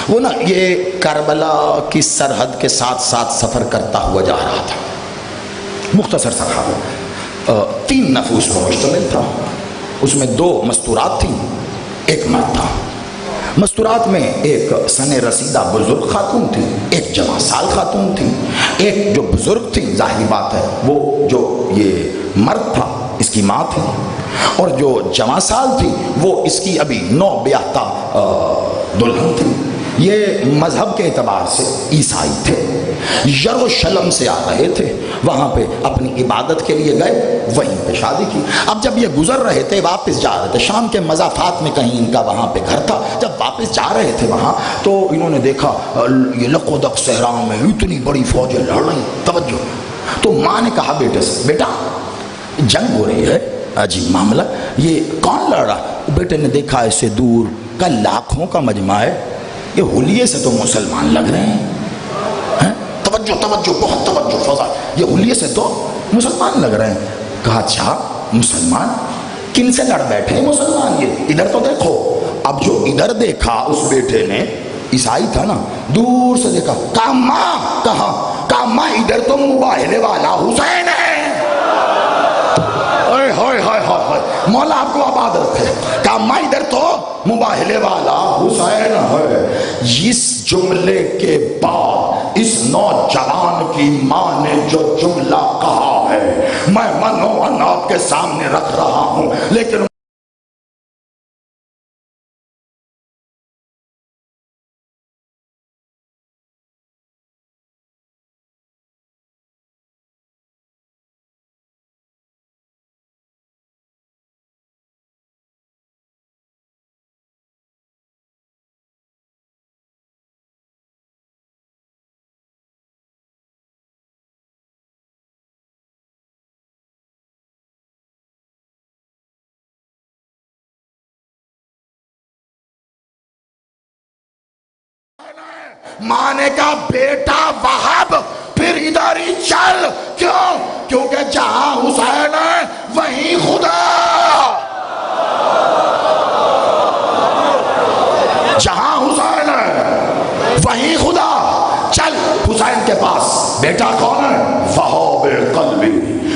وہ نا یہ کربلا کی سرحد کے ساتھ ساتھ سفر کرتا ہوا جا رہا تھا. مختصر سا تھا، 3 نفوس پر مشتمل تھا. اس میں 2 مستورات تھیں، ایک مرد تھا. مستورات میں ایک سن رسیدہ بزرگ خاتون تھی، ایک جوان سال خاتون تھی. ایک جو بزرگ تھی، ظاہری بات ہے وہ جو یہ مرد تھا اس کی ماں تھی، اور جو جوان سال تھی وہ اس کی ابھی نو بیاہتا دلہن تھی. یہ مذہب کے اعتبار سے عیسائی تھے، یروشلم سے آ رہے تھے، وہاں پہ اپنی عبادت کے لیے گئے، وہیں پہ شادی کی. اب جب یہ گزر رہے تھے، واپس جا رہے تھے، شام کے مضافات میں کہیں ان کا وہاں پہ گھر تھا. جب واپس جا رہے تھے وہاں تو انہوں نے دیکھا یہ لقودق صحرا میں اتنی بڑی فوجیں لڑ رہی. توجہ. تو ماں نے کہا بیٹے سے، بیٹا جنگ ہو رہی ہے، عجیب معاملہ، یہ کون لڑ رہا؟ بیٹے نے دیکھا اسے دور کا لاکھوں کا مجمع ہے، یہ حلیے سے تو مسلمان لگ رہے ہیں. توجہ بہت توجہ فضا، یہ حلیے سے تو مسلمان لگ رہے ہیں. کہا اچھا مسلمان کن سے لڑ بیٹھے مسلمان، یہ ادھر تو دیکھو۔ اب جو ادھر دیکھا اس بیٹے نے، عیسائی تھا نا، دور سے دیکھا، کہا ماں، کہا ماں ادھر تو مباہلے والا حسین ہے۔ مولا آپ کو آباد رکھے۔ کہا ماں ادھر تو مباہلے والا حسین ہے۔ اس جملے کے بعد اس نوجوان کی ماں نے جو جملہ کہا ہے میں منو آپ کے سامنے رکھ رہا ہوں، لیکن ماں نے کہا بیٹا وہاب پھر ادھر ہی چل، کیوں؟ کیونکہ جہاں حسین ہے وہیں خدا، جہاں حسین ہے وہیں خدا، چل حسین کے پاس۔ بیٹا کون ہے؟ وہاب قلبی،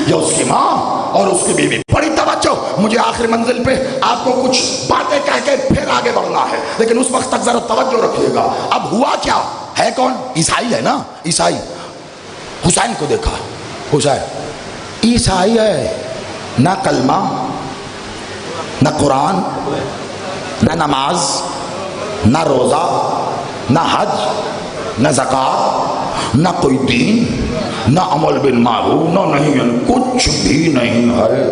یہ اس کی ماں اور اس کی بیوی۔ بڑی توجہ، مجھے آخری منزل پہ آپ کو کچھ باتیں کہہ کے پھر آگے بڑھنا ہے، لیکن اس وقت تک ذرا توجہ رکھیے گا۔ اب ہوا کیا ہے؟ کون؟ عیسائی ہے نا، عیسائی حسین کو دیکھا، حسین عیسائی ہے، نہ کلمہ، نہ قرآن، نہ نماز، نہ روزہ، نہ حج، نہ زکوٰۃ، نہ کوئی دین، نہ عمل بالمعروف، نہ نہیں، کچھ بھی نہیں ہے،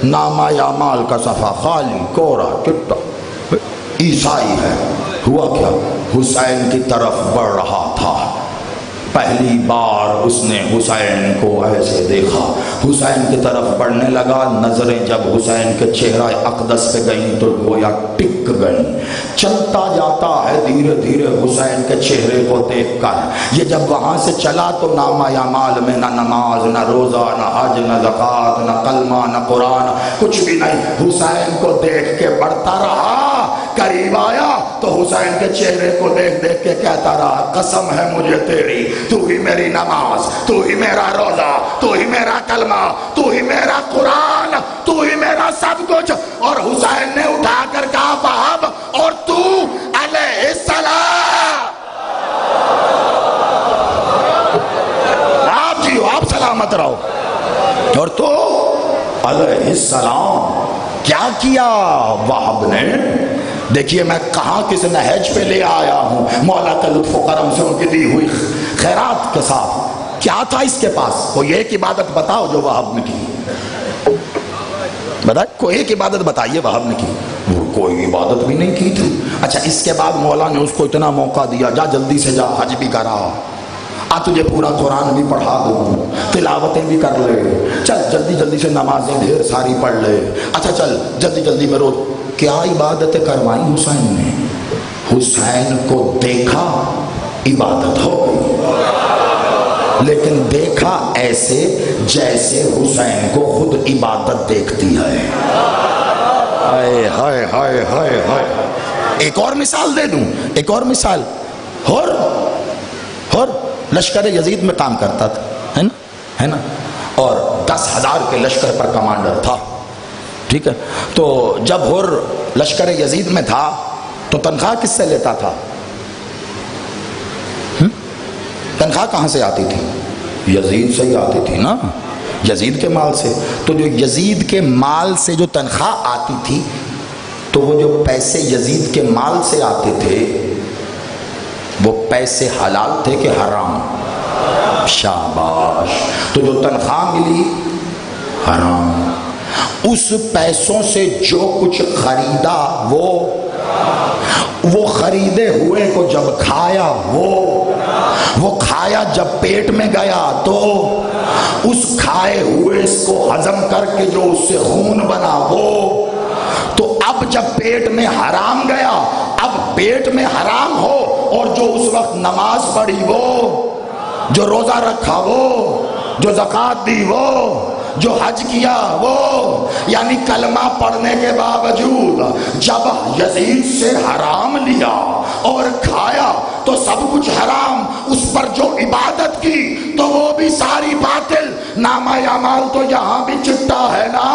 نامہ یا مال کا صفحہ خالی کورا چٹا، عیسائی ہے۔ ہوا کیا؟ حسین کی طرف بڑھ رہا تھا، پہلی بار اس نے حسین کو ایسے دیکھا، حسین کی طرف بڑھنے لگا، نظریں جب حسین کے چہرہ اقدس پہ گئیں تو گویا ٹک گئیں، چلتا جاتا ہے دھیرے دھیرے حسین کے چہرے کو دیکھ کر۔ یہ جب وہاں سے چلا تو نامہ اعمال میں نہ نماز، نہ روزہ، نہ حج، نہ زکوٰۃ، نہ کلمہ، نہ قرآن، کچھ بھی نہیں۔ حسین کو دیکھ کے بڑھتا رہا، قریب آیا تو حسین کے چہرے کو دیکھ دیکھ کے کہتا رہا قسم ہے مجھے تیری، تو ہی میری نماز، تو ہی میرا روزہ، تو ہی میرا کلمہ، تو ہی میرا قرآن، تو ہی میرا سب کچھ۔ اور حسین نے اٹھا کر کہا وہاب اور تو علیہ السلام، آپ جی آپ سلامت رہو، اور تو علیہ السلام۔ کیا کیا وہاب نے؟ دیکھیے میں کہاں کس نہج پہ لے آیا ہوں، مولا کا لطف و کرم سے ان کی دی ہوئی خیرات کے ساتھ۔ کیا تھا اس کے پاس؟ کوئی ایک عبادت بتاؤ جو وہاب نے کی، بتائیں کوئی ایک عبادت بتائیے وہاب نے کی۔ وہ کوئی عبادت بھی نہیں کی تھی۔ اچھا اس کے بعد مولا نے اس کو اتنا موقع دیا، جا جلدی سے جا حج بھی کرا، تجھے پورا قرآن بھی پڑھا دوں، تلاوتیں بھی کر لے، چل جلدی جلدی سے نمازیں ڈھیر ساری پڑھ لے، اچھا چل جلدی جلدی میں روز۔ کیا عبادتیں کروائی حسین نے؟ حسین کو دیکھا عبادت ہو گئی، لیکن دیکھا ایسے جیسے حسین کو خود عبادت دیکھتی ہے۔ ہائے ہائے ہائے ہائے ہائے۔ ایک اور مثال دے دوں، ایک اور مثال۔ اور لشکر یزید میں کام کرتا تھا، ہے نا، اور 10,000 کے لشکر پر کمانڈر تھا، ٹھیک ہے۔ تو جب ہر لشکر یزید میں تھا تو تنخواہ کس سے لیتا تھا؟ تنخواہ کہاں سے آتی تھی؟ یزید سے ہی آتی تھی نا، یزید کے مال سے۔ تو جو یزید کے مال سے جو تنخواہ آتی تھی، تو وہ جو پیسے یزید کے مال سے آتے تھے وہ پیسے حلال تھے کہ حرام؟ شاباش۔ تو جو تنخواہ ملی حرام، اس پیسوں سے جو کچھ خریدا وہ خریدے ہوئے کو جب کھایا وہ کھایا جب پیٹ میں گیا تو اس کھائے ہوئے اس کو ہضم کر کے جو اس سے خون بنا وہ، تو اب جب پیٹ میں حرام گیا، اب پیٹ میں حرام ہو اور جو اس وقت نماز پڑھی وہ، جو روزہ رکھا وہ، جو زکوٰۃ دی وہ، جو حج کیا وہ، یعنی کلمہ پڑھنے کے باوجود جب یزید سے حرام لیا اور کھایا تو سب کچھ حرام، اس پر جو عبادت کی تو وہ بھی ساری باطل۔ نامہ اعمال تو یہاں بھی چٹا ہے نا۔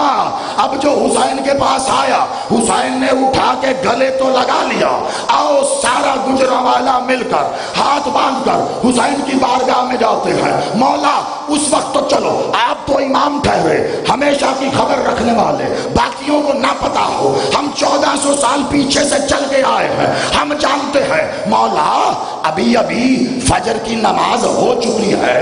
اب جو حسین کے پاس آیا، حسین نے اٹھا کے گلے تو لگا لیا، آؤ سارا گجرانوالہ مل کر ہاتھ باندھ کر حسین کی بارگاہ میں جاتے ہیں، مولا اس وقت تو چلو آپ تو امام ٹھہرے، ہمیشہ کی خبر رکھنے والے، باقیوں کو نہ پتا ہو، ہم 1400 سال پیچھے سے چل کے آئے ہیں، ہم جانتے ہیں مولا ابھی فجر کی نماز ہو چکی ہے،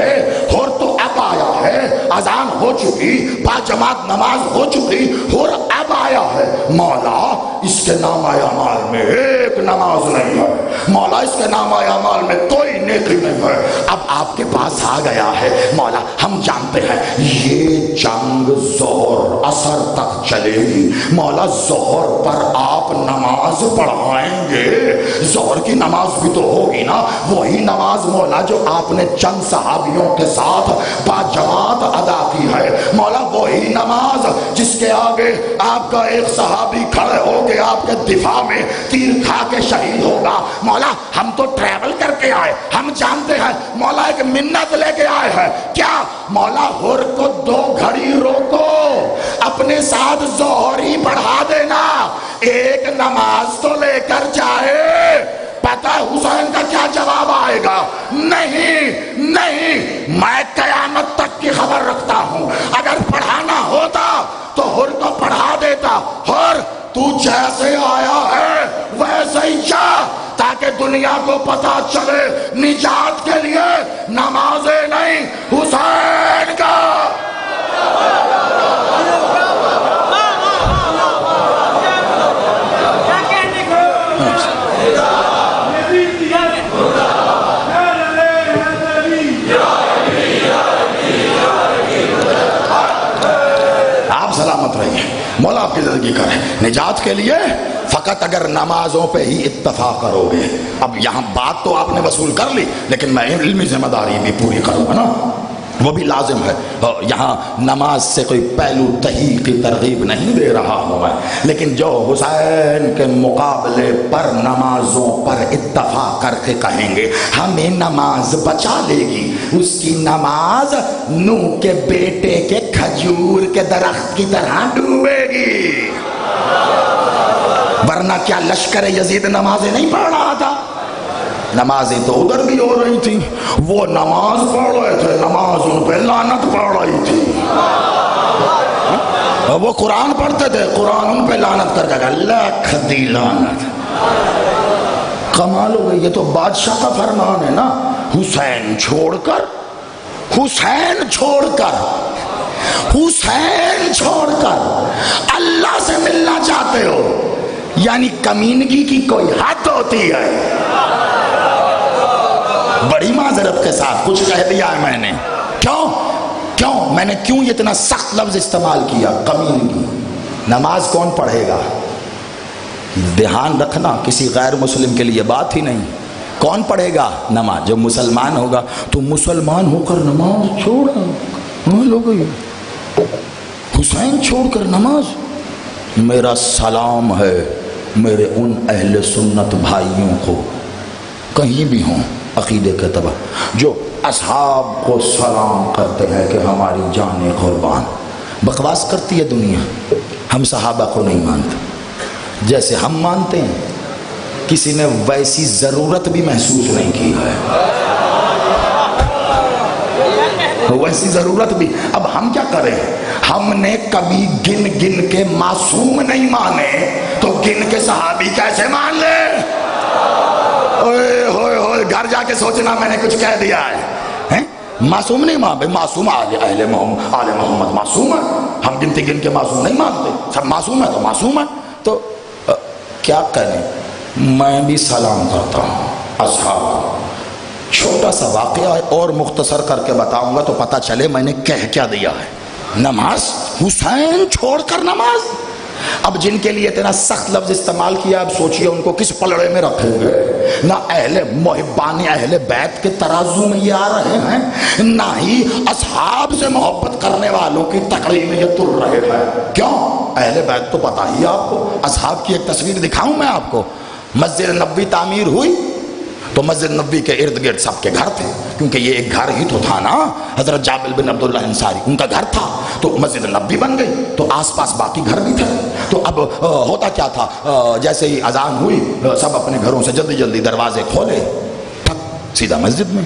اور تو اب آیا ہے، اذان ہو چکی، با جماعت نماز ہو چکی، اور اب آیا ہے، مولا اس کے نامہ اعمال میں ایک نماز نہیں ہے، مولا اس کے نامہ اعمال میں کوئی نیکی نہیں ہے، اب آپ کے پاس آ گیا ہے مولا، ہم جانتے ہیں یہ جنگ ظہر عصر تک چلے گی، مولا ظہر پر آپ نماز پڑھائیں گے، ظہر کی نماز بھی تو ہوگی نا، وہی نماز مولا جو آپ نے چند صحابیوں کے ساتھ با جماعت ادا کی ہے، مولا وہی نماز جس کے آگے آپ کا ایک صحابی کھڑے ہو کے آپ کے دفاع میں تیر کھا کے شہید ہوگا، مولا ہم تو ٹریول کر کے آئے، ہم جانتے ہیں مولا ایک منت لے کے آئے ہیں، کیا مولا ہر کو 2 گھڑی روکو، اپنے ساتھ ظہر ہی پڑھا دینا، ایک نماز تو لے کر جائے، پتہ ہے حسین کا کیا جواب آئے گا؟ نہیں نہیں، میں قیامت تک کی خبر رکھتا ہوں، اگر پڑھانا ہوتا تو ہر کو پڑھا دیتا، ہر تو جیسے آیا ہے ویسے ہی جا، تاکہ دنیا کو پتا چلے نجات کے لیے نمازیں نہیں حسین کا۔ مولا آپ کی زندگی کرے نجات کے لیے، فقط اگر نمازوں پہ ہی اتفاق کرو گے۔ اب یہاں بات تو آپ نے وصول کر لی، لیکن میں علمی ذمہ داری بھی پوری کروں گا نا، وہ بھی لازم ہے۔ یہاں نماز سے کوئی پہلو تحقیق کی ترغیب نہیں دے رہا ہوں میں، لیکن جو حسین کے مقابلے پر نمازوں پر اتفاق کر کے کہیں گے ہمیں نماز بچا لے گی، اس کی نماز نوح کے بیٹے کے کھجور کے درخت کی طرح ڈوبے گی، ورنہ کیا لشکر یزید نمازیں نہیں پڑھ رہا تھا؟ نمازیں تو ادھر بھی ہو رہی تھی، وہ نماز پڑھ رہے تھے، نماز ان پہ لعنت پڑھ رہی تھی، وہ قرآن پڑھتے تھے، قرآن ان پہ لعنت کر کے اللہ کھدی لعنت۔ کمال ہو گئی، یہ تو بادشاہ کا فرمان ہے نا، حسین چھوڑ کر اللہ سے ملنا چاہتے ہو، یعنی کمینگی کی کوئی حد ہوتی ہے۔ بڑی معذرت کے ساتھ کچھ کہہ دیا ہے میں نے، کیوں میں نے کیوں یہ اتنا سخت لفظ استعمال کیا؟ کمینگی۔ نماز کون پڑھے گا؟ دھیان رکھنا، کسی غیر مسلم کے لیے بات ہی نہیں، کون پڑھے گا نماز؟ جو مسلمان ہوگا۔ تو مسلمان ہو کر نماز چھوڑا، حسین چھوڑ کر نماز۔ میرا سلام ہے میرے ان اہل سنت بھائیوں کو کہیں بھی ہوں عقیدے کے تبع، جو اصحاب کو سلام کرتے ہیں کہ ہماری جانیں قربان۔ بکواس کرتی ہے دنیا، ہم صحابہ کو نہیں مانتے جیسے ہم مانتے ہیں، کسی نے ویسی ضرورت بھی محسوس نہیں کی ہے، ویسی ضرورت بھی۔ اب ہم کیا کریں؟ ہم نے کبھی گن کے معصوم نہیں مانے تو گن کے صحابی کیسے مان لے؟ ہوئے گھر جا کے سوچنا میں نے کچھ کہہ دیا ہے، معصوم نہیں مان، معصوم آل محمد معصوم ہے، ہم گن کے معصوم نہیں مانتے، سب معصوم ہے تو معصوم ہے۔ تو کیا کریں؟ میں بھی سلام کرتا ہوں اصحاب۔ چھوٹا سا واقعہ ہے اور مختصر کر کے بتاؤں گا تو پتہ چلے میں نے کہہ کیا دیا ہے۔ نماز، حسین چھوڑ کر نماز، اب جن کے لیے اتنا سخت لفظ استعمال کیا، اب سوچئے ان کو کس پلڑے میں رکھیں گے؟ نہ اہل محبان اہل بیت کے ترازو میں یہ آ رہے ہیں، نہ ہی اصحاب سے محبت کرنے والوں کی تکڑی میں یہ تر رہے ہیں۔ کیوں؟ اہل بیت تو پتہ ہی آپ کو۔ اصحاب کی ایک تصویر دکھاؤں میں آپ کو۔ مسجد نبوی تعمیر ہوئی تو مسجد نبوی کے ارد گرد سب کے گھر تھے، کیونکہ یہ ایک گھر ہی تو تھا نا۔ حضرت جابر بن عبداللہ انصاری ان کا گھر تھا، تو مسجد نبوی بن گئی، تو آس پاس باقی گھر بھی تھے۔ تو اب ہوتا کیا تھا، جیسے ہی اذان ہوئی سب اپنے گھروں سے جلدی جلدی دروازے کھولے، ٹھک سیدھا مسجد میں۔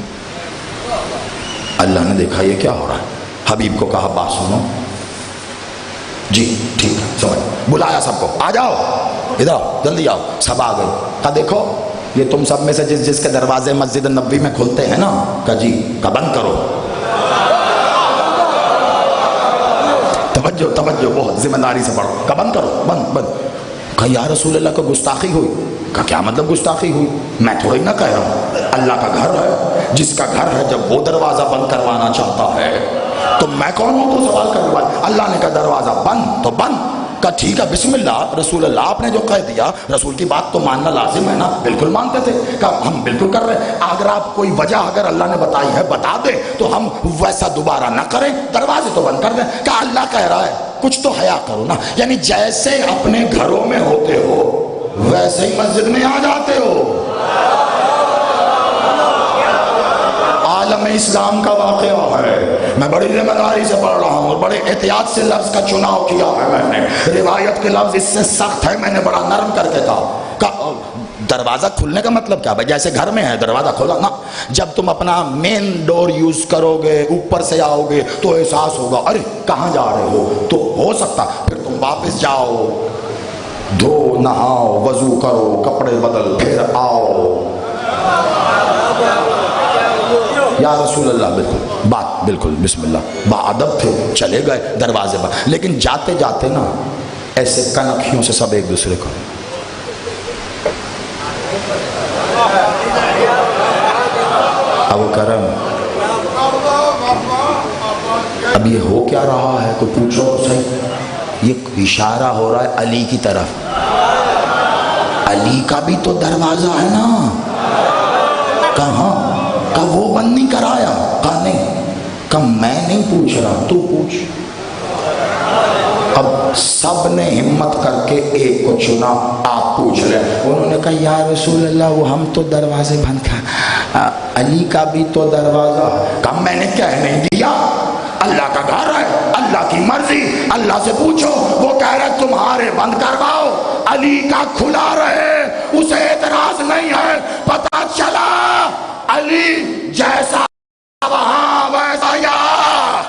اللہ نے دیکھا یہ کیا ہو رہا ہے، حبیب کو کہا بات سنو۔ جی ٹھیک ہے سمجھ، بلایا سب کو، آ جاؤ ادھر آؤ، جلدی آؤ۔ سب آ گئے۔ کہا دیکھو یہ تم سب میں سے جس کے دروازے مسجد نبوی میں کھلتے ہیں نا، کہا جی، کہا بند کرو۔ توجہ توجہ، بہت ذمہ داری سے پڑھو۔ کہا بند کرو، بند بند۔ کہا یا رسول اللہ کو گستاخی ہوئی۔ کہا کیا مطلب گستاخی ہوئی؟ میں تھوڑی نہ کہہ رہا ہوں، اللہ کا گھر ہے، جس کا گھر ہے جب وہ دروازہ بند کروانا چاہتا ہے تو میں کون ہوں تو سوال کرنے والا؟ اللہ نے کہا دروازہ بند تو بند۔ کہا ٹھیک ہے بسم اللہ، رسول اللہ آپ نے جو کہہ دیا، رسول کی بات تو ماننا لازم ہے نا۔ بالکل مانتے تھے۔ کہا ہم بالکل کر رہے ہیں، اگر آپ کوئی وجہ اگر اللہ نے بتائی ہے بتا دیں تو ہم ویسا دوبارہ نہ کریں، دروازے تو بند کر دیں۔ کہا اللہ کہہ رہا ہے کچھ تو حیا کرو نا، یعنی جیسے اپنے گھروں میں ہوتے ہو ویسے ہی مسجد میں آ جاتے ہو۔ عالم اسلام کا واقعہ ہے، میں بڑی ذمہ داری سے پڑھ رہا ہوں اور بڑے احتیاط سے لفظ کا چناؤ کیا ہے میں نے۔ روایت کے لفظ اس سے سخت ہے، میں نے بڑا نرم کر کے کہا دروازہ کھلنے کا مطلب کیا بھائی؟ جیسے گھر میں ہے دروازہ کھولا نا، جب تم اپنا مین ڈور یوز کرو گے اوپر سے آؤ گے تو احساس ہوگا ارے کہاں جا رہے ہو، تو ہو سکتا پھر تم واپس جاؤ، دھو نہاؤ، وضو کرو، کپڑے بدل، پھر آؤ۔ یا رسول اللہ بالکل بات بالکل بسم اللہ، باادب تھے، چلے گئے دروازے پر، لیکن جاتے جاتے نا ایسے کنکھیوں سے سب ایک دوسرے کو ابو کرم اب یہ ہو کیا رہا ہے، کوئی پوچھو تو صحیح۔ یہ اشارہ ہو رہا ہے علی کی طرف، علی کا بھی تو دروازہ ہے نا۔ کہاں؟ کہا وہ بند نہیں کرایا؟ کہا نہیں۔ کہا میں نہیں پوچھ رہا، تو پوچھ۔ اب سب نے ہمت کر کے ایک کو چنا، آپ پوچھ لیں۔ انہوں نے کہا یا رسول اللہ وہ ہم تو دروازے بند کر، علی کا بھی تو دروازہ۔ کہا میں نے کہہ نہیں دیا، اللہ کا گھر ہے، اللہ کی مرضی، اللہ سے پوچھو، وہ کہہ رہے تمہارے بند کرواؤ، علی کا کھلا رہے، اسے اعتراض نہیں ہے۔ پتہ چلا علی جیسا وہاں ویسا یہاں۔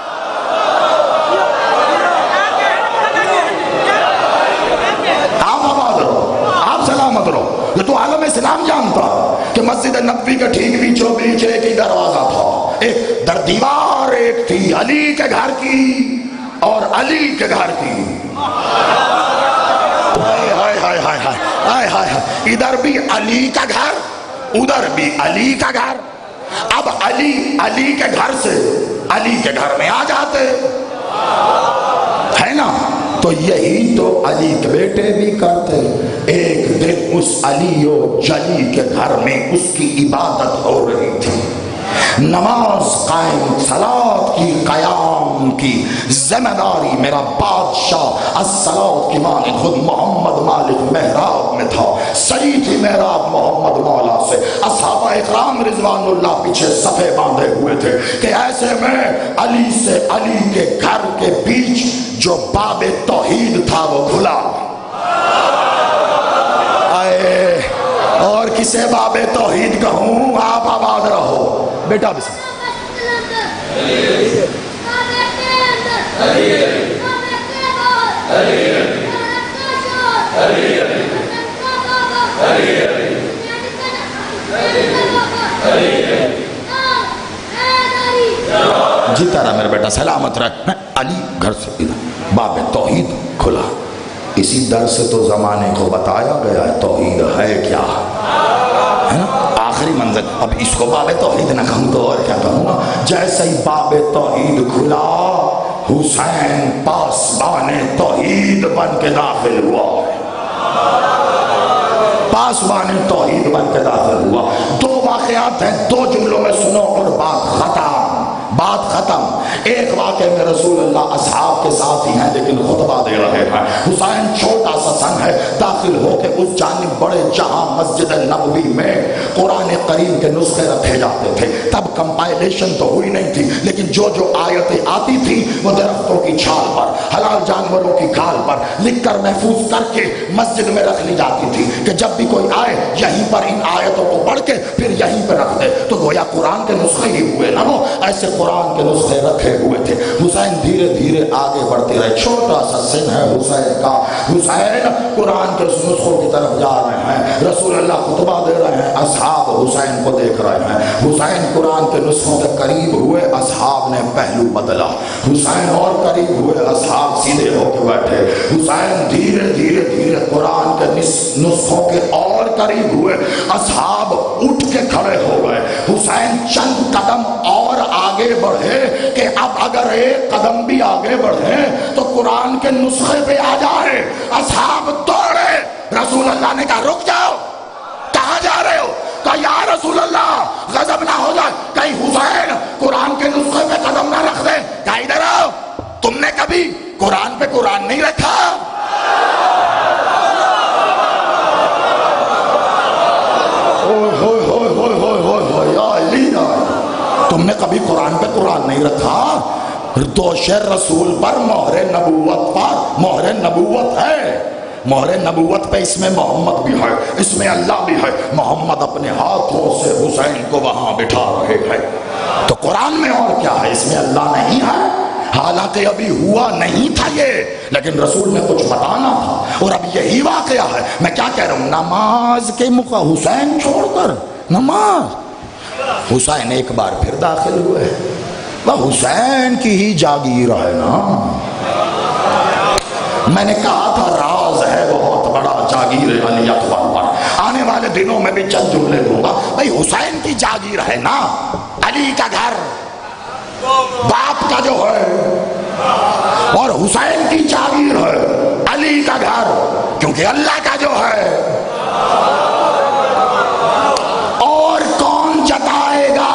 آپ آباد رہو، آپ سلامت رہو۔ یہ تو عالم اسلام جانتا کہ مسجد نبوی کے ٹھیک بیچوں بیچ ایک ہی دروازہ تھا، ایک در دیوار ایک تھی علی کے گھر کی اور علی کے گھر کی۔ ادھر بھی علی کا گھر، ادھر بھی علی کا گھر۔ اب علی کے گھر سے علی کے گھر میں آ جاتے ہے نا، تو یہی تو علی کے بیٹے بھی کرتے۔ ایک دن اس علی و جلی کے گھر میں اس کی عبادت ہو رہی تھی، نماز قائم، صلاۃ کی قیام کی ذمہ داری میرا بادشاہ الصلاۃ کی مانند خود محمد مالک محراب میں تھا، سجی تھی محراب محمد مولا سے، اصحابہ اکرام رضوان اللہ پیچھے صفے باندھے ہوئے تھے کہ ایسے میں علی سے علی کے گھر کے بیچ جو باب توحید تھا وہ کھلا، اور کسے باب توحید کہوں؟ آپ آباد رہو بیٹا بسم جیتا رہا میرا بیٹا، سلامت رہا۔ علی گھر سے ادھر باب توحید کھلا۔ اسی در سے تو زمانے کو بتایا گیا ہے توحید ہے کیا، ہے نا؟ آخری منظر، اب اس کو باب توحید نہ کہوں تو اور کیا کہوں گا۔ جیسے ہی باب توحید کھلا حسین پاسبان توحید بن کے داخل ہوا، پاسبان توحید بن کے داخل ہوا۔ دو واقعات ہیں، دو جملوں میں سنو اور بات ختم، بات ختم۔ ایک واقعے میں رسول اللہ اصحاب کے ساتھ ہی ہیں لیکن خطبہ دے رہے ہیں، حسین چھوٹا سا سن ہے، داخل ہو کے اس جانب بڑے جہاں مسجد نبوی میں قرآن کریم کے نسخے رکھے جاتے تھے۔ تب کمپائلیشن تو ہوئی نہیں تھی لیکن جو آیتیں آتی تھی وہ درختوں کی چھال پر، حلال جانوروں کی کھال پر لکھ کر محفوظ کر کے مسجد میں رکھ لی جاتی تھی کہ جب بھی کوئی آئے یہیں پر ان آیتوں کو پڑھ کے پھر یہیں پر رکھ دے۔ تو گویا قرآن کے نسخے ہی ہوئے نا، وہ ایسے قرآن کے نسخے رکھے ہوئے تھے۔ حسین دھیرے دھیرے آگے بڑھتے رہے، چھوٹا سا سن ہے حسین کا، حسین قرآن کے نسخوں کی طرف جا رہے ہیں، رسول اللہ خطبہ دے رہے ہیں، اصحاب حسین کو دیکھ رہے ہیں۔ حسین قرآن کے نسخوں کے قریب ہوئے، اصحاب نے پہلو بدلا، حسین اور قریب ہوئے، اصحاب سیدھے ہو کے بیٹھے۔ حسین دھیرے دھیرے دھیرے قرآن کے نسخوں کے اور قریب ہوئے، اصحاب اٹھ کے کھڑے ہو گئے۔ حسین چند قدم اور آگے بڑھے کہ اب اگر ایک قدم بھی آگے بڑھے تو قرآن کے نسخے پہ آ جائے۔ اصحاب دوڑے، رسول اللہ نے کہا رک جاؤ، کہاں جا رہے ہو؟ کہا یا رسول اللہ غضب نہ ہو جائے، کہیں حسین قرآن کے نسخے پہ قدم نہ رکھ دے۔ کہا ادھر آؤ، تم نے کبھی قرآن پہ قرآن نہیں رکھا؟ تم نے کبھی قرآن پہ قرآن نہیں رکھا؟ دوش رسول پر مہر نبوت پر، مہر نبوت ہے، مہر نبوت پہ اس میں محمد بھی ہے، اس میں اللہ بھی ہے۔ محمد اپنے ہاتھوں سے حسین کو وہاں بٹھا رہے ہیں، تو قرآن میں اور کیا ہے؟ اس میں اللہ نہیں ہے، حالانکہ ابھی ہوا نہیں تھا یہ، لیکن رسول نے کچھ بتانا تھا اور اب یہی واقعہ ہے۔ میں کیا کہہ رہا ہوں، نماز کے موقع حسین چھوڑ کر نماز، حسین ایک بار پھر داخل ہوئے۔ وہ حسین کی ہی جاگیر ہے نا، میں نے کہا تھا راز ہے بہت بڑا جاگیر علی اکبر پر، آنے والے دنوں میں بھی چند جملے دوں گا۔ بھائی حسین کی جاگیر ہے نا، علی کا گھر باپ کا جو ہے، اور حسین کی جاگیر ہے علی کا گھر کیونکہ اللہ کا جو ہے۔ اور کون جتائے گا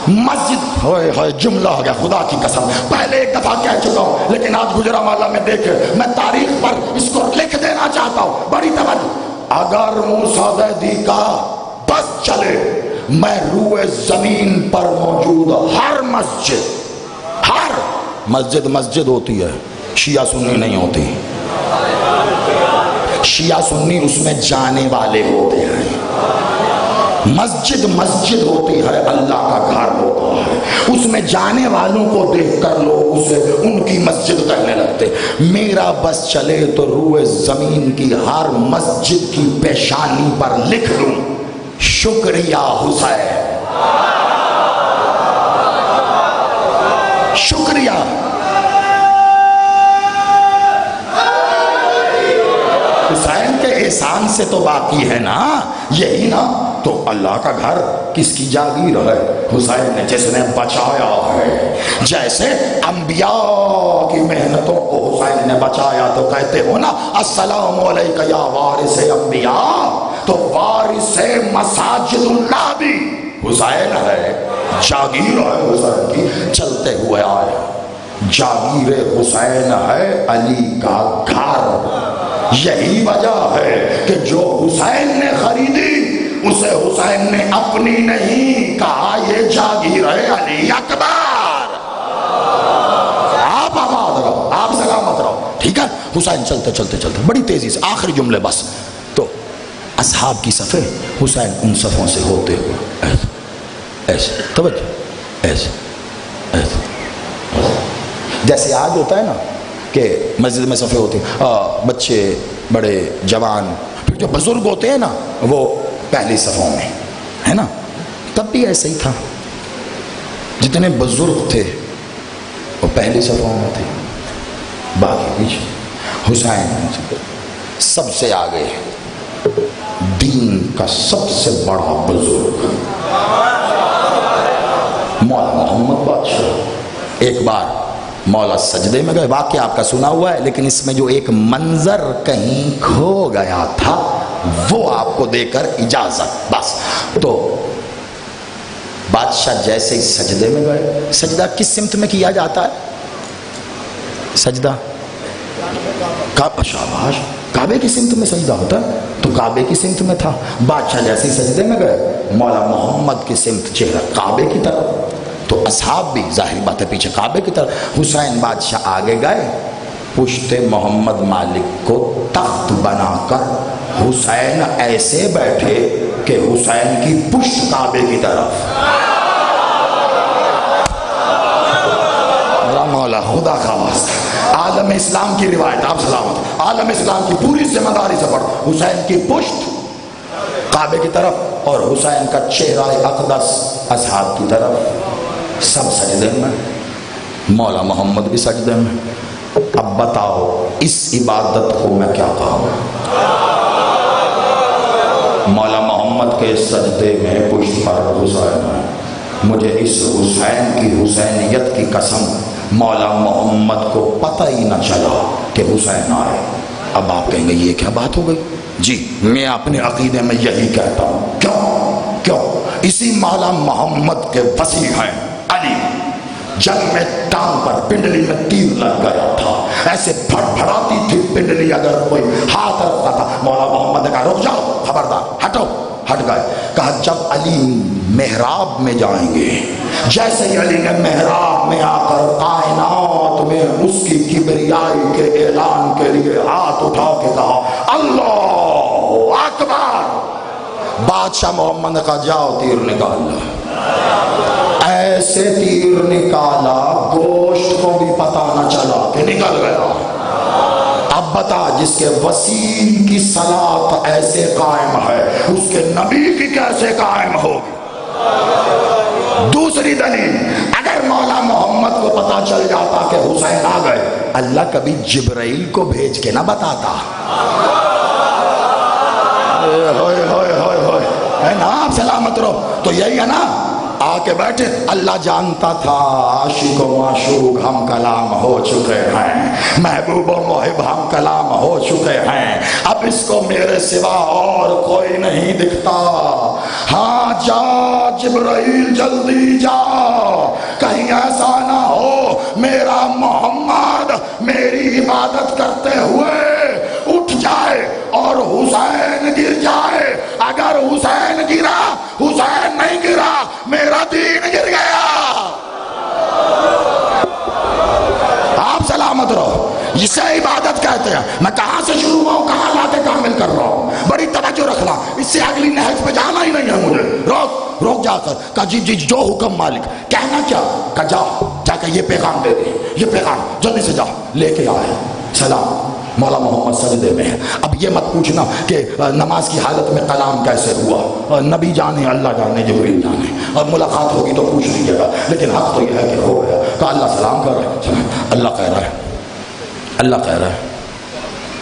مسجد؟ ہوئے جملہ ہو گیا، خدا کی قسم پہلے ایک دفعہ کہہ چکا ہوں لیکن آج گجرانوالہ میں دیکھے، میں تاریخ پر اس کو لکھ دینا چاہتا ہوں، بڑی توجہ۔ اگر موسیٰ زیدی کا بس چلے، میں روئے زمین پر موجود ہر مسجد ہوتی ہے، شیعہ سنی نہیں ہوتی، شیعہ سنی اس میں جانے والے ہوتے ہیں، مسجد ہوتی ہے، اللہ کا گھر ہوتا ہے، اس میں جانے والوں کو دیکھ کر لوگ اسے ان کی مسجد کہنے لگتے۔ میرا بس چلے تو روئے زمین کی ہر مسجد کی پیشانی پر لکھ دوں شکریہ حسین، شکریہ۔ حسین کے احسان سے تو باقی ہے نا، یہی نا، تو اللہ کا گھر کس کی جاگیر ہے؟ حسین نے، جس نے بچایا ہے۔ جیسے انبیاء کی محنتوں کو حسین نے بچایا تو کہتے ہو نا السلام علیکہ یا وارث انبیاء، تو وارث مساجد اللہ بھی حسین ہے، جاگیر ہے حسین کی۔ چلتے ہوئے آئے، جاگیر حسین ہے علی کا گھر۔ یہی وجہ ہے کہ جو حسین نے خریدی اسے حسین نے اپنی نہیں کہا، یہ جاگیر ہے علی اکبر۔ آپ آباد رہو، آپ سلامت رہو، ٹھیک ہے؟ حسین چلتے چلتے چلتے بڑی تیزی سے، آخری جملے بس، تو اصحاب کی صفیں، حسین ان صفوں سے ہوتے ہوئے ایسے توجہ، ایسے جیسے آج ہوتا ہے نا کہ مسجد میں صفیں ہوتی ہیں، بچے بڑے جوان، پھر جو بزرگ ہوتے ہیں نا وہ پہلی صفوں میں ہے نا، تب بھی ایسے ہی تھا، جتنے بزرگ تھے وہ پہلی صفوں میں تھے، باقی پیچھے۔ حسین سب سے آگے، دین کا سب سے بڑا بزرگ مولانا محمد بادشاہ۔ ایک بار مولا سجدے میں گئے. واقعہ آپ کا سنا ہوا ہے، لیکن اس میں جو ایک منظر کہیں کھو گیا تھا وہ آپ کو دے کر اجازت. بس تو بادشاہ جیسے ہی سجدے میں گئے. سجدہ کس سمت میں کیا جاتا ہے؟ سجدہ شاباش، کعبے کی سمت میں سجدہ ہوتا ہے، تو کعبے کی سمت میں تھا. بادشاہ جیسے ہی سجدے میں گئے، مولا محمد کی سمت چہرہ کعبے کی طرف، تو اصحاب بھی ظاہری بات ہے پیچھے کعبے کی طرف. حسین بادشاہ آگے گئے، پشت محمد مالک کو تخت بنا کر حسین ایسے بیٹھے کہ حسین کی پشت کعبے کی طرف. مولا خدا کا واسطہ، عالم اسلام کی روایت، آپ سلامت، عالم اسلام کی پوری ذمہ داری سے پڑھ، حسین کی پشت کعبے کی طرف اور حسین کا چہرہ اقدس اصحاب کی طرف. سب سجدے میں، مولا محمد بھی سجدے میں. اب بتاؤ اس عبادت کو میں کیا کہوں؟ مولا محمد کے سجدے میں پشت پر حسین ہے. مجھے اس حسین کی حسینیت کی قسم، مولا محمد کو پتہ ہی نہ چلا کہ حسین آئے. اب آپ کہیں گے یہ کیا بات ہو گئی؟ جی میں اپنے عقیدے میں یہی کہتا ہوں. کیوں؟ اسی مولا محمد کے وسیع ہیں علی. جنگ میں ٹانگ پر پنڈلی میں تیر لگ گیا تھا، ایسے پھڑ پھڑاتی تھی پنڈلی، اگر کوئی ہاتھ رکھتا تھا مولا محمد نے کہا رک جاؤ، خبردار، ہٹو. ہٹ گئے. کہا جب علی محراب میں جائیں گے، جیسے ہی علی نے محراب میں آ کر کائنات میں اس کی کبریائی کے اعلان کے لیے ہاتھ اٹھا کے کہا اللہ اکبر، بادشاہ محمد نے کہا جاؤ تیر نکال لو. ایسے تیر نکالا گوشت کو بھی پتہ نہ چلا کہ نکل گیا. اب بتا جس کے وسیع کی صلاۃ ایسے قائم ہے اس کے نبی کی کیسے قائم ہوگی؟ دوسری دلیل، اگر مولا محمد کو پتا چل جاتا کہ حسین آ گئے، اللہ کبھی جبرائیل کو بھیج کے نہ بتاتا. ہے نا؟ آپ سلامت رہو. تو یہی ہے نا، آ کے بیٹھے. اللہ جانتا تھا عاشق و معشوق ہم کلام ہو چکے ہیں، محبوب و محب ہم کلام ہو چکے ہیں، اب اس کو میرے سوا اور کوئی نہیں دکھتا. ہاں جا جبرائیل جلدی جا، کہیں ایسا نہ ہو میرا محمد میری عبادت کرتے ہوئے اٹھ جائے اور حسین گر جائے. اگر حسین گرا، حسین نہیں گرا، میرا دین گر گیا. آپ سلامت رہو. اسے عبادت کہتے ہیں. میں کہاں سے شروع ہوں کہاں لا کے کامل کر رہا ہوں، بڑی توجہ رکھنا. اس سے اگلی نہج پہ جانا ہی نہیں ہے مجھے. روک جا کر کہا جی جو حکم مالک. کہنا کیا؟ کہا جا کے یہ پیغام دے دے، یہ پیغام جلدی سے جا لے کے آئے. سلام. مولا محمد سجدے میں ہے. اب یہ مت پوچھنا کہ نماز کی حالت میں کلام کیسے ہوا، نبی جانے، اللہ جانے، جبریل جانے، اور ملاقات ہوگی تو پوچھ لیجیے گا. لیکن حق تو یہ ہے کہ ہو گیا. کہ اللہ سلام کر رہے ہیں. اللہ کہہ رہا ہے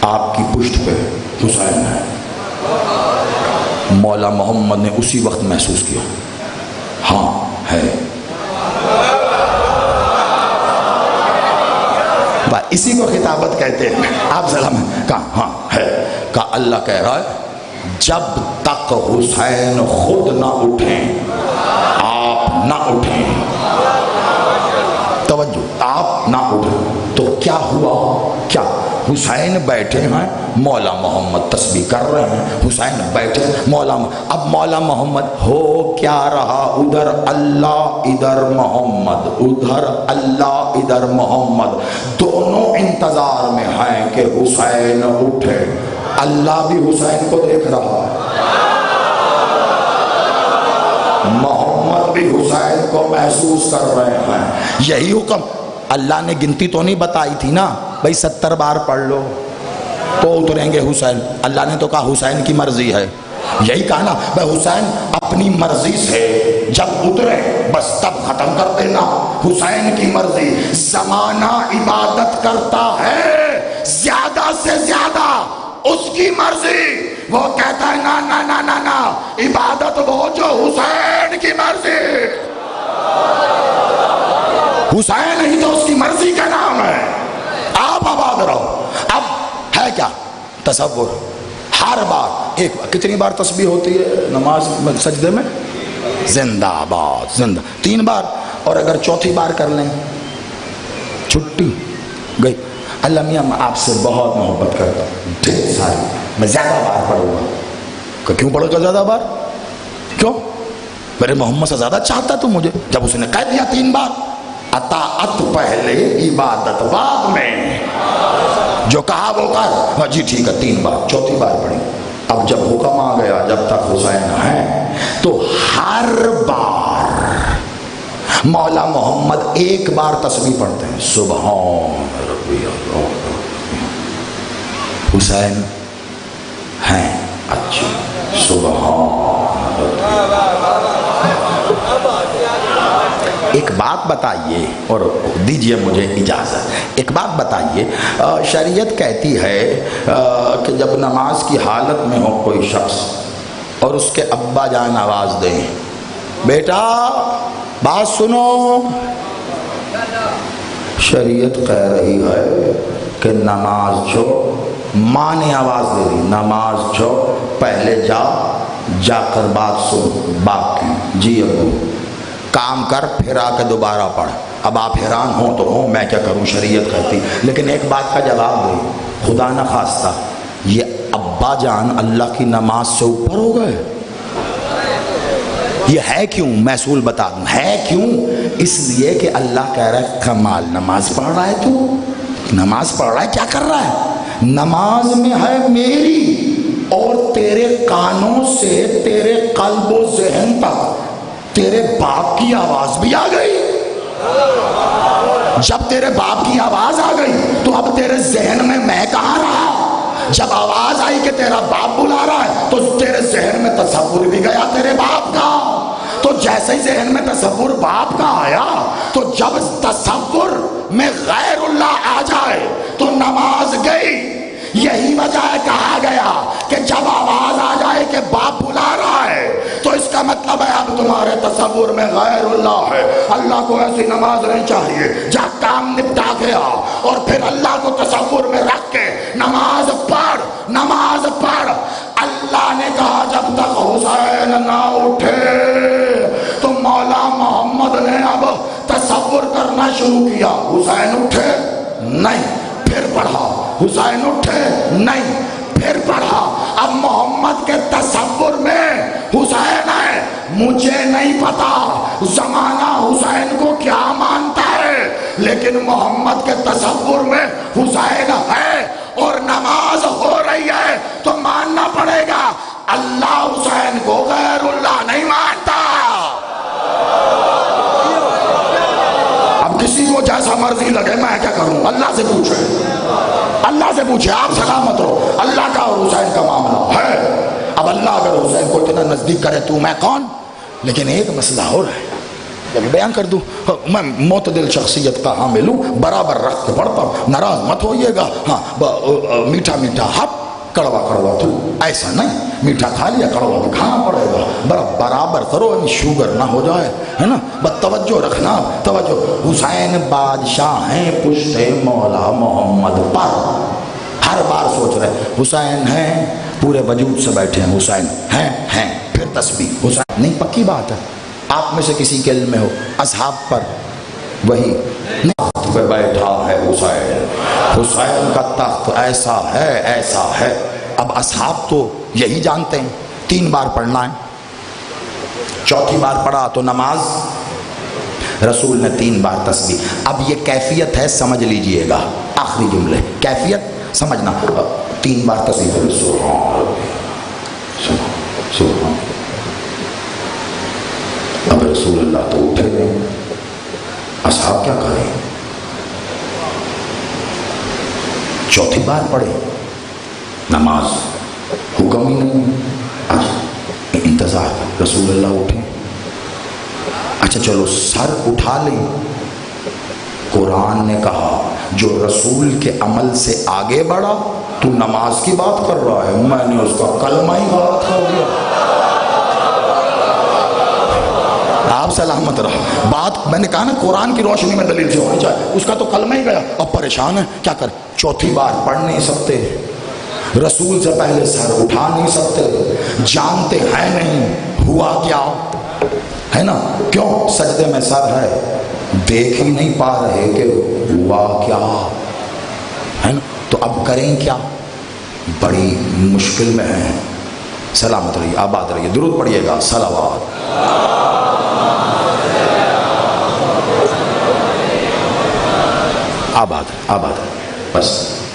آپ کی پشت پہ حسین ہے. مولا محمد نے اسی وقت محسوس کیا ہاں ہے. اسی کو خطابت کہتے ہیں. آپ سلام کہا ہاں ہے. کہا اللہ کہہ رہا ہے جب تک حسین خود نہ اٹھیں آپ نہ اٹھیں. توجہ، آپ نہ اٹھیں. تو کیا ہوا؟ کیا حسین بیٹھے ہیں، مولا محمد تسبیح کر رہے ہیں، حسین بیٹھے اب مولا محمد ہو کیا رہا؟ ادھر اللہ ادھر محمد، ادھر اللہ ادھر محمد، دونوں انتظار میں ہیں کہ حسین اٹھے. اللہ بھی حسین کو دیکھ رہا ہے، محمد بھی حسین کو محسوس کر رہے ہیں. یہی حکم اللہ نے گنتی تو نہیں بتائی تھی نا بھائی 70 بار پڑھ لو تو اتریں گے حسین. اللہ نے تو کہا حسین کی مرضی ہے. یہی کہا نا بھائی حسین اپنی مرضی سے جب اترے بس تب ختم کر دینا. حسین کی مرضی. زمانہ عبادت کرتا ہے زیادہ سے زیادہ اس کی مرضی. وہ کہتا ہے نا نا نا نا نا، عبادت وہ جو حسین کی مرضی. حسین ہی تو اس کی مرضی کا نام ہے، آپ آباد رہو۔ اب ہے کیا تصور، ہر بار ایک کتنی بار تسبیح ہوتی ہے نماز میں سجدے میں؟ زندہ آباد، زندہ 3 بار، اور اگر چوتھی بار کر لیں چھٹی گئی۔ اللہ میاں میں آپ سے بہت محبت کرتا ہوں، ڈھیر ساری، میں زیادہ بار پڑھوں گا۔ کہ کیوں پڑھو گا زیادہ بار؟ کیوں؟ میرے محمد سے زیادہ چاہتا تو مجھے، جب اس نے کہہ دیا 3 بار، اطاعت پہلے عبادت بعد میں، جو کہا وہ کر، جی ٹھیک ہے 3 بار، چوتھی بار پڑھی۔ اب جب حکم آ گیا جب تک حسین ہے تو ہر بار مولا محمد 1 بار تسبیح پڑھتے ہیں، سبحان ربی اللہ، حسین ہیں اچھا سبحان ربی۔ ایک بات بتائیے اور دیجئے مجھے اجازت، ایک بات بتائیے، شریعت کہتی ہے کہ جب نماز کی حالت میں ہو کوئی شخص اور اس کے ابا جان آواز دیں، بیٹا بات سنو، شریعت کہہ رہی ہے کہ نماز چھوڑ، ماں نے آواز دے دی نماز چھوڑ، پہلے جا کر بات سن باپ کی، جی ابو کام کر پھر آ کے دوبارہ پڑھ۔ اب آپ حیران ہوں تو ہوں، میں کیا کروں، شریعت کہتی، لیکن ایک بات کا جواب دیں، خدا نہ خواستہ یہ ابا جان اللہ کی نماز سے اوپر ہو گئے؟ یہ ہے کیوں؟ محصول بتا دوں، ہے کیوں؟ اس لیے کہ اللہ کہہ رہا ہے کمال نماز پڑھ رہا ہے، تو نماز پڑھ رہا ہے، کیا کر رہا ہے؟ نماز میں ہے میری اور تیرے کانوں سے تیرے قلب و ذہن تک تیرے باپ کی آواز بھی آ گئی۔ جب تیرے باپ کی آواز آ گئی تو اب تیرے ذہن میں کہاں رہا؟ جب آواز آئی کہ تیرا باپ بلا رہا ہے تو تیرے ذہن میں تصور بھی گیا تیرے باپ کا، تو جیسے ہی ذہن میں تصور باپ کا آیا تو جب تصور میں غیر اللہ آ جائے تو نماز گئی۔ یہی وجہ ہے کہا گیا کہ جب آواز آ جائے کہ باپ بلا رہا ہے تو اس کا مطلب ہے اب تمہارے تصور میں غیر اللہ ہے، اللہ کو ایسی نماز نہیں چاہیے، جا کام نپٹا کے آ اور پھر اللہ کو تصور میں رکھ کے نماز پڑھ، نماز پڑھ۔ اللہ نے کہا جب تک حسین نہ اٹھے تو مولا محمد نے اب تصور کرنا شروع کیا، حسین اٹھے نہیں پھر پڑھا، حسین اٹھے نہیں پھر پڑھا۔ اب محمد کے تصور میں حسین ہے، مجھے نہیں پتا زمانہ حسین کو کیا مانتا ہے، لیکن محمد کے تصور میں حسین ہے اور نماز ہو رہی ہے تو ماننا پڑے گا اللہ حسین کو غیر اللہ نہیں مانتا۔ اب کسی کو جیسا مرضی لگے میں کیا کروں، اللہ سے پوچھے، اللہ سے پوچھے، آپ سلامت رہو، اللہ کا اور حسین کا معاملہ ہے۔ اب اللہ اگر حسین کو اتنا نزدیک کرے تو میں کون؟ لیکن ایک مسئلہ ہو رہا ہے، جب بیان کر دوں، میں معتدل شخصیت کا حامل ہوں، برابر رکھ کے پڑھتا ہوں، ناراض مت ہوئیے گا، ہاں میٹھا میٹھا ہپ کڑوا کڑوا تو ایسا نہیں، میٹھا کھا لیا کڑوا بھی کھانا پڑے گا، برابر کرو، شوگر نہ ہو جائے، ہے نا، بس توجہ رکھنا، توجہ۔ حسین بادشاہ ہیں پشت مولا محمد پر، ہر بار سوچ رہے حسین ہیں، پورے وجود سے بیٹھے ہیں، حسین ہیں پھر تسبیح حسین نہیں، پکی بات ہے، آپ میں سے کسی کے علم میں ہو اصحاب پر وہی تخت پہ بیٹھا ہے حسین، حسین کا تخت ایسا ہے۔ اب اصحاب تو یہی جانتے ہیں 3 بار پڑھنا ہے، چوتھی بار پڑھا تو نماز، رسول نے 3 بار تسبیح۔ اب یہ کیفیت ہے، سمجھ لیجئے گا، آخری جملے کیفیت سمجھنا، 3 بار تسبیح، سبحان۔ اب رسول اللہ تو اٹھے گئے، اصحاب کیا کریں، چوتھی بار پڑھے، نماز حکم ہی نہیں، انتظار، رسول اللہ اٹھے، اچھا چلو سر اٹھا لیں، قرآن نے کہا جو رسول کے عمل سے آگے بڑھا تو نماز کی بات کر رہا ہے، میں نے اس کا کلمہ ہی غلط کر دیا۔ آپ آپ سلامت رہو. بات میں نے کہا نا قرآن کی روشنی میں دلیل سے ہونی چاہیے. اس کا تو کلمہ ہی گیا, اب پریشان ہے کیا کریں. چوتھی بار پڑھ نہیں سکتے, رسول سے پہلے سر اٹھا نہیں سکتے, جانتے ہیں نہیں ہوا کیا ہے نا. کیوں؟ سجدے میں سر ہے, دیکھ ہی نہیں پا رہے کہ ہوا کیا ہے نا. تو اب کریں کیا؟ بڑی مشکل میں ہیں. سلامت رہیے, آباد رہیے, درود پڑھیے گا, صلوات. آباد آباد. بس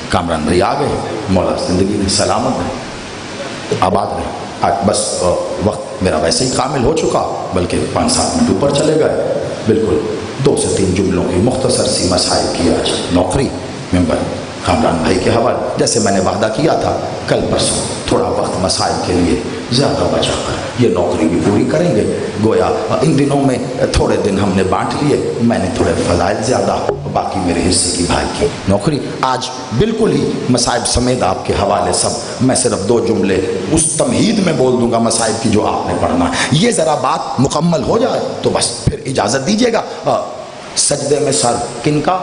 کامران بھائی آ گئے, مولا زندگی میں سلامت ہے, آباد رہے. بس وقت میرا ویسے ہی کامل ہو چکا, بلکہ 5-7 منٹ اوپر چلے گئے. بالکل 2 سے 3 جملوں کی مختصر سی مسائل کی آج نوکری ممبر کامران بھائی کے حوالے. جیسے میں نے وعدہ کیا تھا, کل پرسوں تھوڑا وقت مسائل کے لیے زیادہ بچا کر یہ نوکری بھی پوری کریں گے. گویا ان دنوں میں تھوڑے دن ہم نے بانٹ لیے, میں نے تھوڑے فضائل زیادہ, باقی میرے حصے کی بھائی کی نوکری. آج بالکل ہی مسائب سمیت آپ کے حوالے سب. میں صرف 2 جملے اس تمہید میں بول دوں گا مسائب کی جو آپ نے پڑھنا ہے. یہ ذرا بات مکمل ہو جائے تو بس پھر اجازت دیجیے گا. سجدے میں سر کن کا؟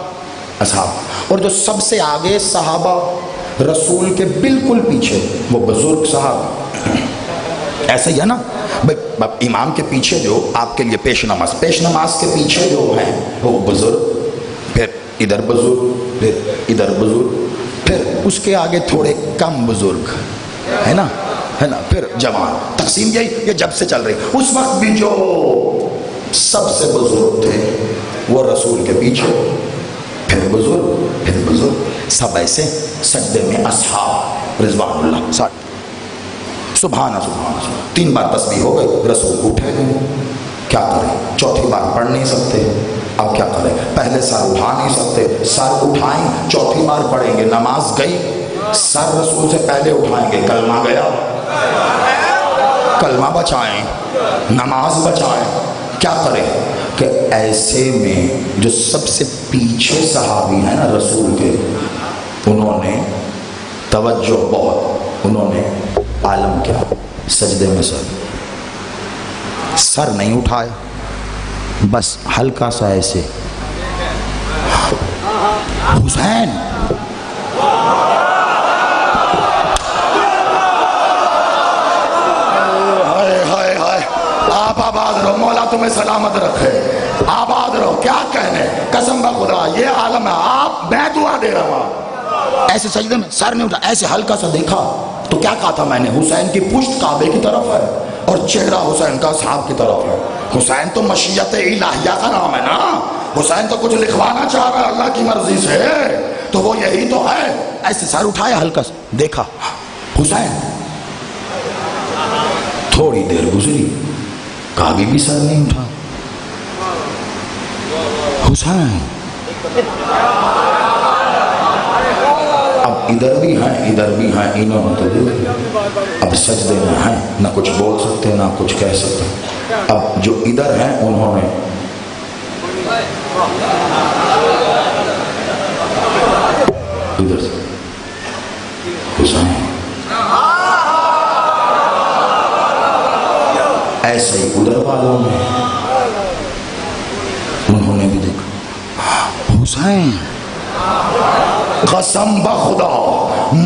اصحاب. اور جو سب سے آگے صحابہ, رسول کے بالکل پیچھے وہ بزرگ صحابہ. ایسا ہی ہے نا بھائی, امام کے پیچھے جو آپ کے لیے پیش نماز کے پیچھے جو ہیں وہ بزرگ, پھر ادھر بزرگ, پھر ادھر بزرگ, پھر اس کے آگے تھوڑے کم بزرگ ہے نا, پھر جوان. تقسیم یہ جب سے چل رہی. اس وقت بھی جو سب سے بزرگ تھے وہ رسول کے پیچھے, پھر بزرگ, سب ایسے سجدے میں اصحاب رضوان اللہ. سبحان اللہ. 3 بار تسبیح ہو گئی, رسول اٹھے گئے. کیا کریں؟ چوتھی بار پڑھ نہیں سکتے, اب کیا کریں؟ پہلے سر اٹھا نہیں سکتے, سر اٹھائیں, چوتھی بار پڑھیں گے, نماز گئی. سر رسول سے پہلے اٹھائیں گے, کلمہ گیا, کلمہ بچائیں, نماز بچائیں. کیا کریں؟ کہ ایسے میں جو سب سے پیچھے صحابی ہیں نا رسول کے, انہوں نے توجہ بہت, انہوں نے عالم کیا, سجدے میں سر نہیں اٹھایا, بس ہلکا سا ایسے. حسین آپ آباد رہو, مولا تمہیں سلامت رکھے, آباد رہو. کیا کہنے, قسم بخدا یہ عالم ہے. آپ, میں دعا دے رہا ہوں. ایسے سجدے میں سر نہیں اٹھا, ایسے ہلکا سا دیکھا تو کیا کہا تھا میں نے؟ حسین کی پشت کعبے کی طرف ہے اور چہرہ حسین کا اصحاب کی طرف ہے. حسین تو مشیت الہیہ کا نام ہے نا, حسین تو کچھ لکھوانا چاہ رہا ہے اللہ کی مرضی سے, تو وہ یہی تو ہے. ایسے سر اٹھایا, ہلکا سا دیکھا حسین. تھوڑی دیر گزری, کبھی بھی سر نہیں اٹھا. حسین اب ادھر بھی ہیں ادھر بھی ہیں, انہوں نے تو دیکھ, اب سجدے میں ہیں, نہ کچھ بول سکتے نہ کچھ کہہ سکتے. اب جو ادھر ہیں انہوں نے ادھر سے حسین ایسے ہی ادھر والوں نے, انہوں نے بھی دیکھا حسین. قسم بخدا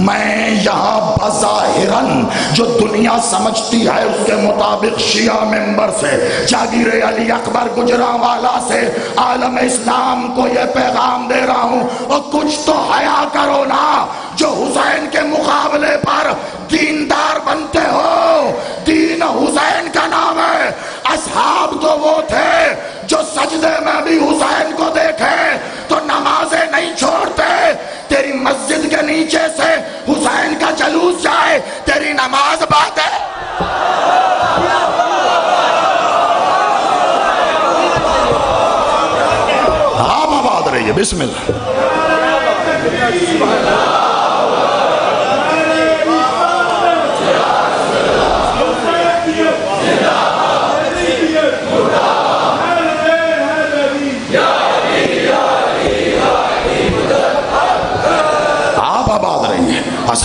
میں یہاں بظاہراً جو دنیا سمجھتی ہے اس کے مطابق شیعہ ممبر سے, جاگیر علی اکبر گجرانوالہ سے عالم اسلام کو یہ پیغام دے رہا ہوں, اور کچھ تو حیا کرو نا. جو حسین کے مقابلے پر دیندار بنتے ہو, دین حسین کا نام ہے. اصحاب تو وہ تھے جو سجدے میں بھی حسین کو دیکھے تو نمازیں نہیں چھوڑتے. تیری مسجد کے نیچے سے حسین کا جلوس جائے, تیری نماز بات ہے. آپ آباد رہیے, بسم اللہ.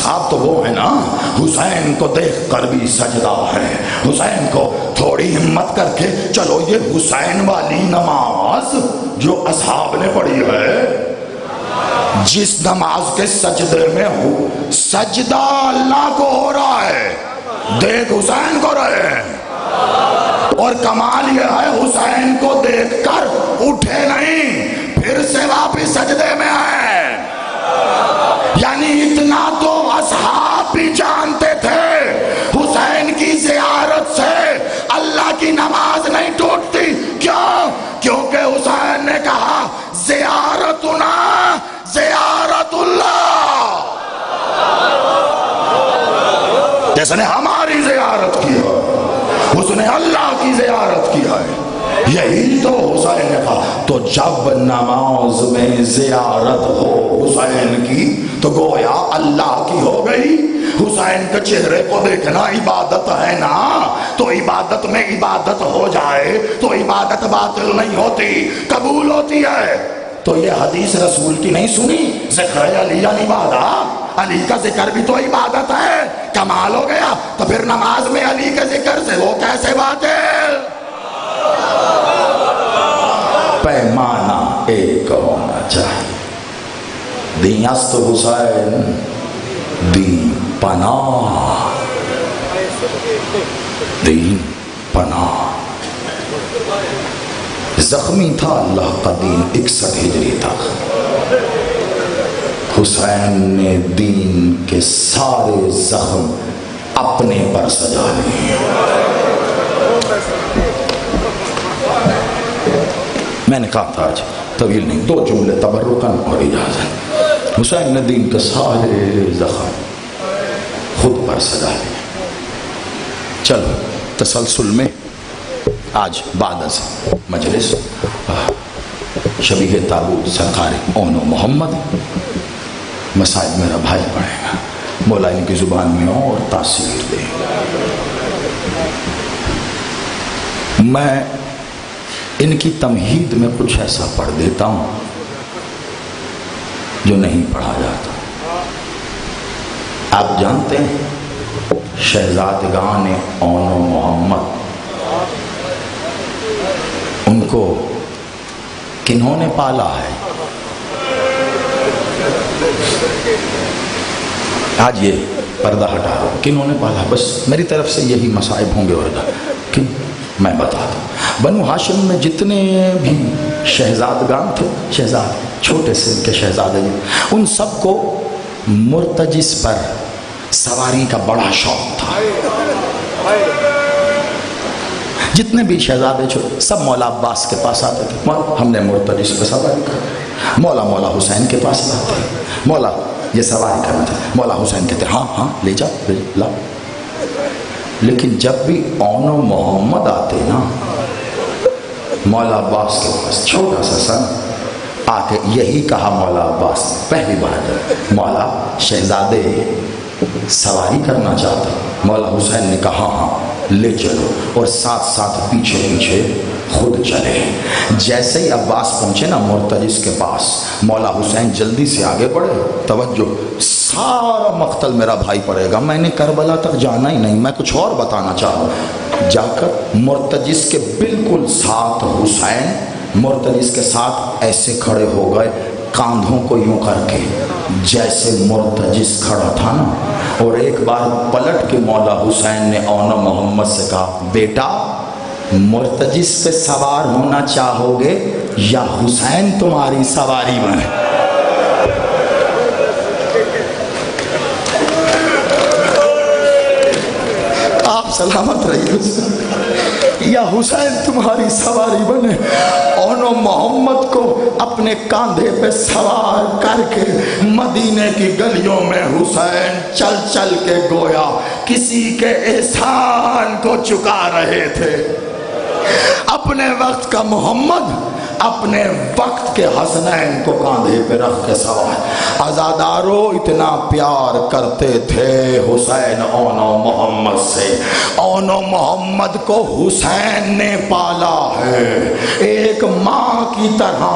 اصحاب تو وہ ہیں نا حسین کو دیکھ کر بھی سجدہ ہے، حسین کو تھوڑی ہمت کر کے چلو یہ حسین والی نماز جو اصحاب نے پڑھی ہے، جس نماز کے سجدے میں سجدہ اللہ کو ہو رہا ہے، دیکھ حسین کو رہے ہیں، اور کمال یہ ہے حسین کو دیکھ کر اٹھے نہیں، پھر سے واپس سجدے میں آئے۔ یعنی اتنا تو اصحاب بھی جانتے تھے حسین کی زیارت سے اللہ کی نماز نہیں ٹوٹتی۔ کیوں؟ کیونکہ حسین نے کہا زیارتنا زیارت اللہ، جیسے نے ہماری زیارت کی ہے اس نے اللہ کی زیارت کی ہے، یہی تو حسین نے کہا۔ تو جب نماز میں زیارت ہو حسین کی تو گویا اللہ کی ہو گئی۔ حسین کے چہرے کو دیکھنا عبادت ہے نا، تو عبادت میں عبادت ہو جائے تو عبادت باطل نہیں ہوتی، قبول ہوتی ہے۔ تو یہ حدیث رسول کی نہیں سنی، ذکر علی عبادت، علی کا ذکر بھی تو عبادت ہے، کمال ہو گیا۔ تو پھر نماز میں علی کے ذکر سے وہ کیسے باطل؟ پیمانہ ایک ہونا چاہیے، دین است حسین دین پناہ، دین پناہ۔ زخمی تھا اللہ کا دین 61 ہجری تک، حسین نے دین کے سارے زخم اپنے پر سجا لیے۔ میں نے کہا تھا آج طویل نہیں، 2 جملے تبرکاً اور اجازت۔ حسین نے دین کے سارے زخم خود پر سجا لیے۔ چلو تسلسل میں آج بعد از مجلس شبیہ تابوت سرکار اون و محمد مسائل میرا بھائی پڑھے گا، مولا ان کی زبان میں اور تاثیر دے۔ میں ان کی تمہید میں کچھ ایسا پڑھ دیتا ہوں جو نہیں پڑھا جاتا۔ آپ جانتے ہیں شہزادگان اون و محمد، ان کو کنہوں نے پالا ہے؟ آج یہ پردہ ہٹا دو، کنہوں نے پالا؟ بس میری طرف سے یہی مصائب ہوں گے، اور کہ میں بتا دوں بنو ہاشم میں جتنے بھی شہزادگان تھے، شہزاد چھوٹے سے کے شہزادے، ان سب کو مرتجس پر سواری کا بڑا شوق تھا۔ جتنے بھی شہزادے چھوٹے سب مولا عباس کے پاس آتے تھے، مولا ہم نے مرتجس پہ سواری کر، مولا حسین کے پاس آتے، مولا یہ سواری کرنا تھا، مولا حسین کہتے ہاں ہاں لے جا لا۔ لیکن جب بھی اون و محمد آتے نا مولا عباس کے پاس، چھوٹا سا سن آ کے یہی کہا مولا عباس پہلی بار، مولا شہزادے سواری کرنا چاہتا، مولا حسین نے کہا ہاں لے چلو، اور ساتھ ساتھ پیچھے پیچھے خود چلے۔ جیسے ہی عباس پہنچے نا مرتجس کے پاس، مولا حسین جلدی سے آگے بڑھے، توجہ سارا مقتل میرا بھائی پڑے گا، میں نے کربلا تک جانا ہی نہیں، میں کچھ اور بتانا چاہوں۔ جا کر مرتجس کے بالکل ساتھ حسین مرتجس کے ساتھ ایسے کھڑے ہو گئے، کاندھوں کو یوں کر کے جیسے مرتجس کھڑا تھا نا، اور ایک بار پلٹ کے مولا حسین نے اون و محمد سے کہا بیٹا مرتجس پہ سوار ہونا چاہو گے یا حسین تمہاری سواری بنے؟ آپ سلامت رہیے، یا حسین تمہاری سواری بنے۔ اون و محمد کو اپنے کاندھے پہ سوار کر کے مدینے کی گلیوں میں حسین چل چل کے گویا کسی کے احسان کو چکا رہے تھے۔ اپنے وقت کا محمد اپنے وقت کے حسنین کو کاندھے پہ رکھ کے سوار۔ عزادارو اتنا پیار کرتے تھے حسین اون و محمد سے، اون و محمد کو حسین نے پالا ہے، ایک ماں کی طرح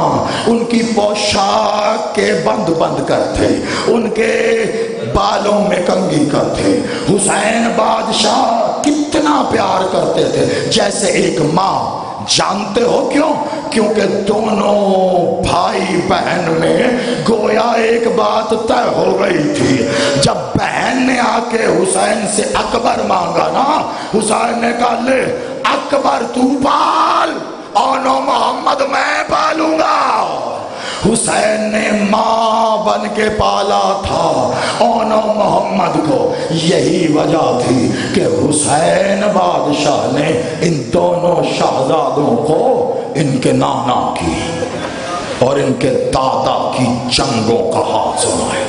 ان کی پوشاک کے بند بند کرتے، ان کے بالوں میں کنگھی کرتے۔ حسین بادشاہ کتنا پیار کرتے تھے جیسے ایک ماں۔ جانتے ہو کیوں؟ کیونکہ دونوں بھائی بہن میں گویا ایک بات طے ہو گئی تھی۔ جب بہن نے آ کے حسین سے اکبر مانگا نا، حسین نے کہا لے اکبر تو پال، اون و محمد میں پالوں گا۔ حسین نے ماں بن کے پالا تھا اون و محمد کو۔ یہی وجہ تھی کہ حسین بادشاہ نے ان دونوں شہزادوں کو ان کے نانا کی اور ان کے دادا کی جنگوں کا حال سنائے۔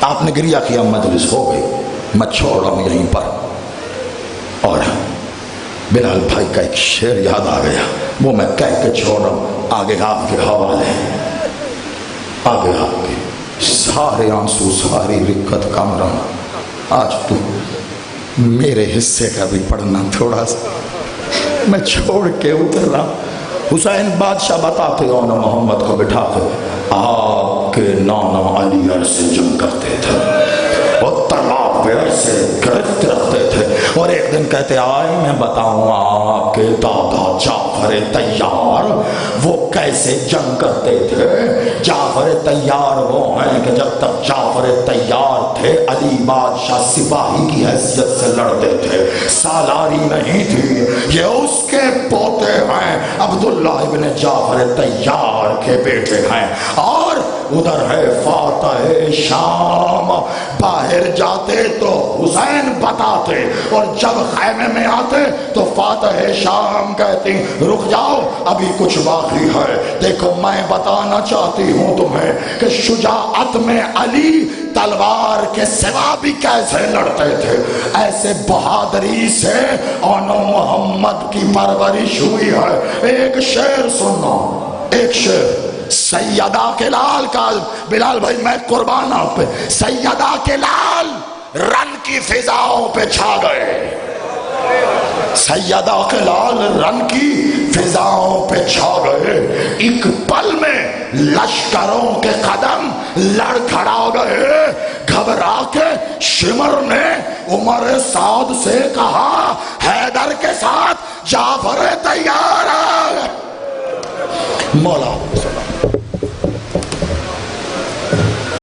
آپ نے گریہ کیا، مجلس ہو گئی، میں چھوڑ رہا ہوں یہیں پر۔ اور بلال بھائی کا ایک شعر یاد آ گیا، وہ میں کہہ کے چھوڑ رہا ہوں، آگے آپ کے حوالے، آگے آپ کے سارے آنسو ساری رکت کامران۔ آج تو میرے حصے کا بھی پڑھنا تھوڑا سا، میں چھوڑ کے اتر رہا۔ حسین بادشاہ بتاتے اون محمد کو بٹھا کے، آپ کے نانا علی عرصے جنگ کرتے تھے اور تلاب پہ عرصے گرفت رکھتے تھے، اور ایک دن کہتے آئے میں بتاؤں آپ کے دادا جعفر طیار وہ کیسے جنگ کرتے تھے۔ جعفر طیار وہ ہیں کہ جب تک جعفر طیار تھے علی بادشاہ سپاہی کی حیثیت سے لڑتے تھے، سالاری نہیں تھی۔ یہ اس کے پوتے ہیں، عبداللہ ابن جعفر طیار کے بیٹے ہیں۔ اور ادھر ہے فاتح شام، باہر جاتے تو حسین بتاتے، اور جب خیمے میں آتے تو فاتح شام کہتی رک جاؤ ابھی کچھ باقی ہے۔ دیکھو میں بتانا چاہتی ہوں تمہیں کہ شجاعت میں علی تلوار کے سوا بھی کیسے لڑتے تھے، ایسے بہادری سے اون و محمد کی پرورش ہوئی ہے۔ ایک شعر سننا، ایک شعر سیدہ کے لال کا، بلال بھائی میں قربان آپ پہ، سیدہ کے لال رن کی فضاؤں پہ چھا گئے، سیدہ کے لال رن کی فضاؤں پہ چھا گئے، ایک پل میں لشکروں کے قدم لڑ کھڑا گئے، گھبرا کے شمر نے عمر سعد سے کہا حیدر کے ساتھ جعفر طیار ہے۔ مولا